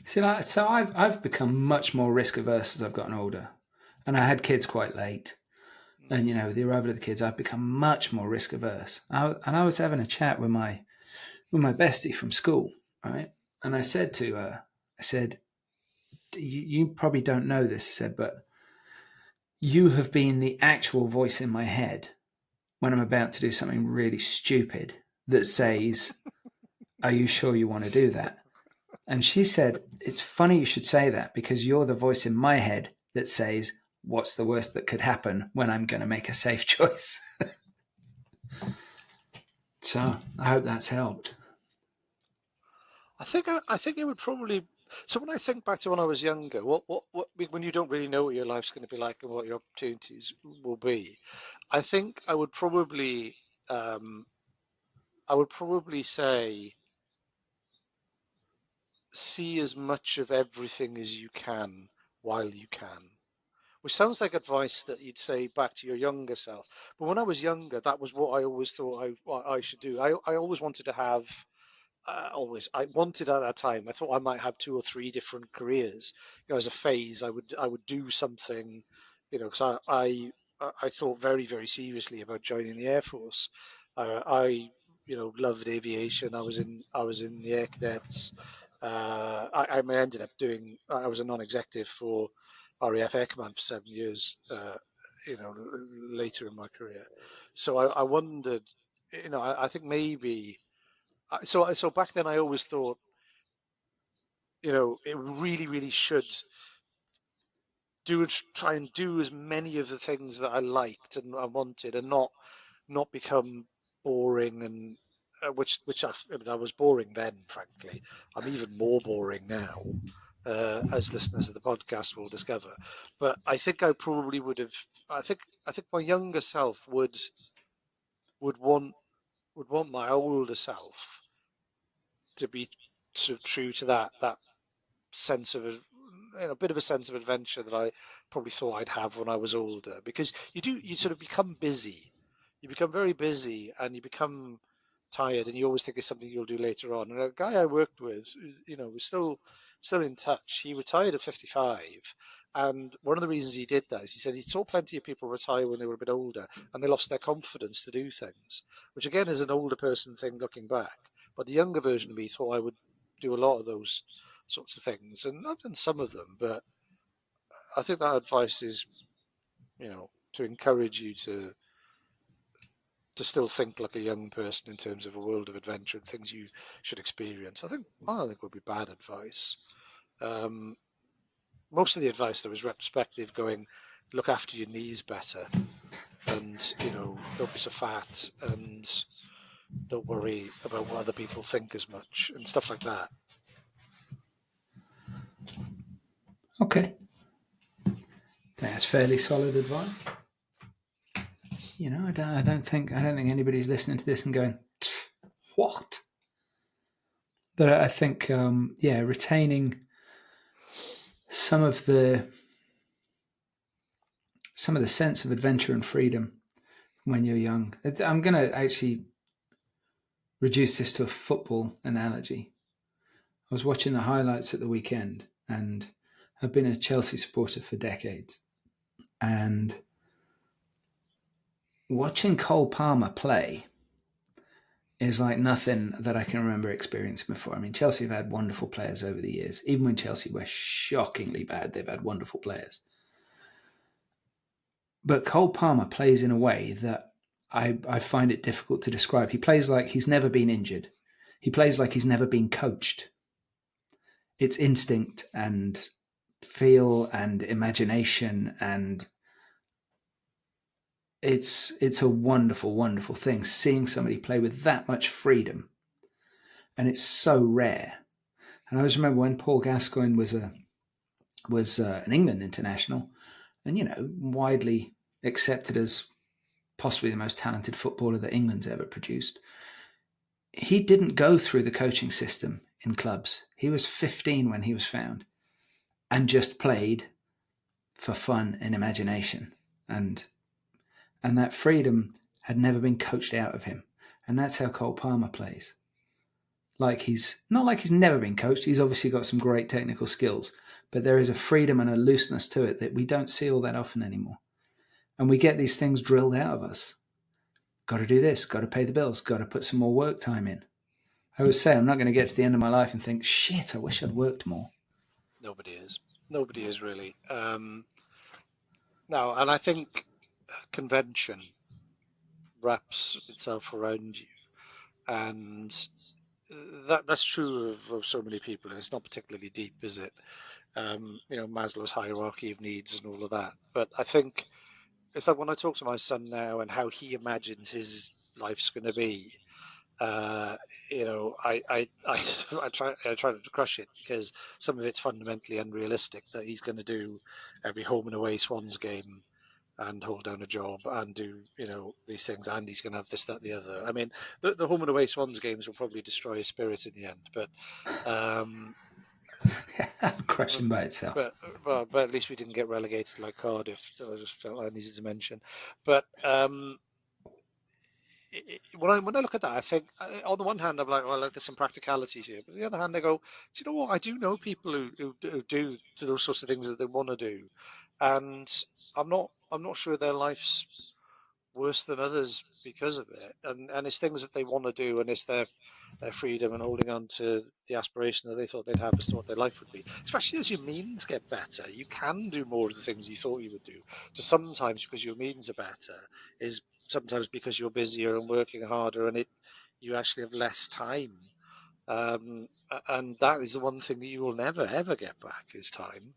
S1: See, so I've become much more risk averse as I've gotten older. And I had kids quite late. And, with the arrival of the kids, I've become much more risk averse. And I was having a chat with my bestie from school, right? And I said to her, I said, you probably don't know this, I said, but you have been the actual voice in my head when I'm about to do something really stupid that says, are you sure you want to do that? And she said, it's funny you should say that, because you're the voice in my head that says, what's the worst that could happen when I'm going to make a safe choice? So I hope that's helped.
S2: I think it would probably. So when I think back to when I was younger, what when you don't really know what your life's going to be like and what your opportunities will be, I think um, I would probably say, see as much of everything as you can while you can. which sounds like advice that you'd say back to your younger self. But when I was younger, that was what I always thought what I should do. I always wanted to have I wanted at that time. I thought I might have two or three different careers. As a phase, I would do something, because I thought very very seriously about joining the Air Force. I loved aviation. I was in the Air Cadets. I ended up doing. I was a non-executive for RAF Air Command for 7 years. Later in my career, so I wondered. I think maybe so back then I always thought, it really, really should try and do as many of the things that I liked and I wanted, and not become boring and which I was boring then, frankly. I'm even more boring now, as listeners of the podcast will discover. But I think I probably would have. I think my younger self would want my older self to be sort of true to that sense of a bit of a sense of adventure that I probably thought I'd have when I was older. Because you sort of become busy, you become very busy, and you become tired, and you always think it's something you'll do later on. And a guy I worked with, was still in touch. He retired at 55, and one of the reasons he did that is he said he saw plenty of people retire when they were a bit older, and they lost their confidence to do things, which again is an older person thing looking back. But the younger version of me thought I would do a lot of those sorts of things, and I've done some of them. But I think that advice is, to encourage you to still think like a young person in terms of a world of adventure and things you should experience. I don't think would be bad advice. Most of the advice there was retrospective, going, look after your knees better, and don't be so fat, and don't worry about what other people think as much, and stuff like that.
S1: Okay, that's fairly solid advice. I don't think anybody's listening to this and going, what? But I think, retaining some of the sense of adventure and freedom when you're young. I'm going to actually reduce this to a football analogy. I was watching the highlights at the weekend, and I've been a Chelsea supporter for decades. And watching Cole Palmer play is like nothing that I can remember experiencing before. I mean, Chelsea have had wonderful players over the years. Even when Chelsea were shockingly bad, they've had wonderful players. But Cole Palmer plays in a way that I find it difficult to describe. He plays like he's never been injured. He plays like he's never been coached. It's instinct and feel and imagination, and it's a wonderful, wonderful thing seeing somebody play with that much freedom, and it's so rare. And I always remember when Paul Gascoigne was an England international, and widely accepted as possibly the most talented footballer that England's ever produced. He didn't go through the coaching system in clubs. He was 15 when he was found, and just played for fun and imagination, and that freedom had never been coached out of him. And that's how Cole Palmer plays. He's never been coached. He's obviously got some great technical skills, but there is a freedom and a looseness to it that we don't see all that often anymore. And we get these things drilled out of us. Got to do this, got to pay the bills, got to put some more work time in. I always say I'm not going to get to the end of my life and think, shit, I wish I'd worked more.
S2: Nobody is really. No, and I think convention wraps itself around you, and that's true of so many people, and it's not particularly deep, is it? Maslow's hierarchy of needs and all of that. But I think it's like when I talk to my son now and how he imagines his life's going to be. I try to crush it, because some of it's fundamentally unrealistic, that he's going to do every home and away Swans game and hold down a job and do, these things, and he's going to have this, that, the other. I mean, the home and away Swans games will probably destroy his spirit in the end, but
S1: Crushing by itself.
S2: but at least we didn't get relegated like Cardiff. So I just felt I needed to mention. But when I look at that, I think on the one hand I'm like, well, there's some practicalities here, but on the other hand I go, do you know what? I do know people who do those sorts of things that they want to do, and I'm not sure their life's worse than others because of it, and it's things that they want to do, and it's their freedom and holding on to the aspiration that they thought they'd have as to what their life would be. Especially as your means get better, you can do more of the things you thought you would do. Just sometimes because your means are better is sometimes because you're busier and working harder, and you actually have less time. And that is the one thing that you will never ever get back is time.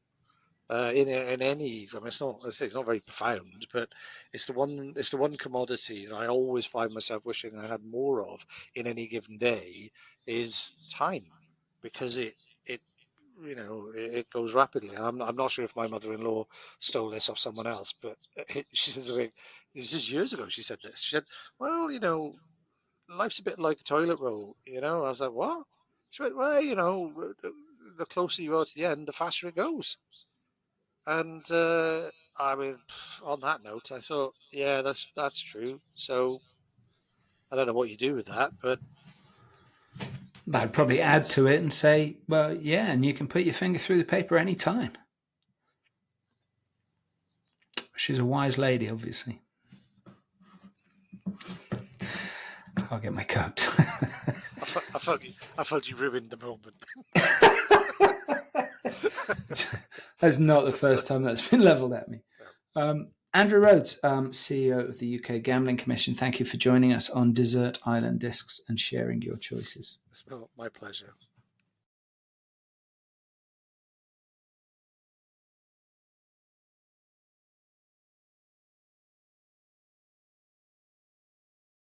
S2: In any, I mean, it's not very profound, but it's the one commodity that I always find myself wishing I had more of in any given day is time, because it goes rapidly. I'm not sure if my mother-in-law stole this off someone else, but she says, this is years ago. She said this. She said, well, life's a bit like a toilet roll. I was like, what? She went, well, the closer you are to the end, the faster it goes. And I mean, on that note, I thought, yeah, that's true. So I don't know what you do with that, but
S1: I'd probably
S2: makes
S1: add
S2: sense.
S1: to it and say, well, yeah, and you can put your finger through the paper any time. She's a wise lady, obviously. I'll get my coat.
S2: I felt you ruined the moment.
S1: That's not the first time that's been levelled at me. Andrew Rhodes, CEO of the UK Gambling Commission, thank you for joining us on Desert Island Discs and sharing your choices.
S2: It's my pleasure.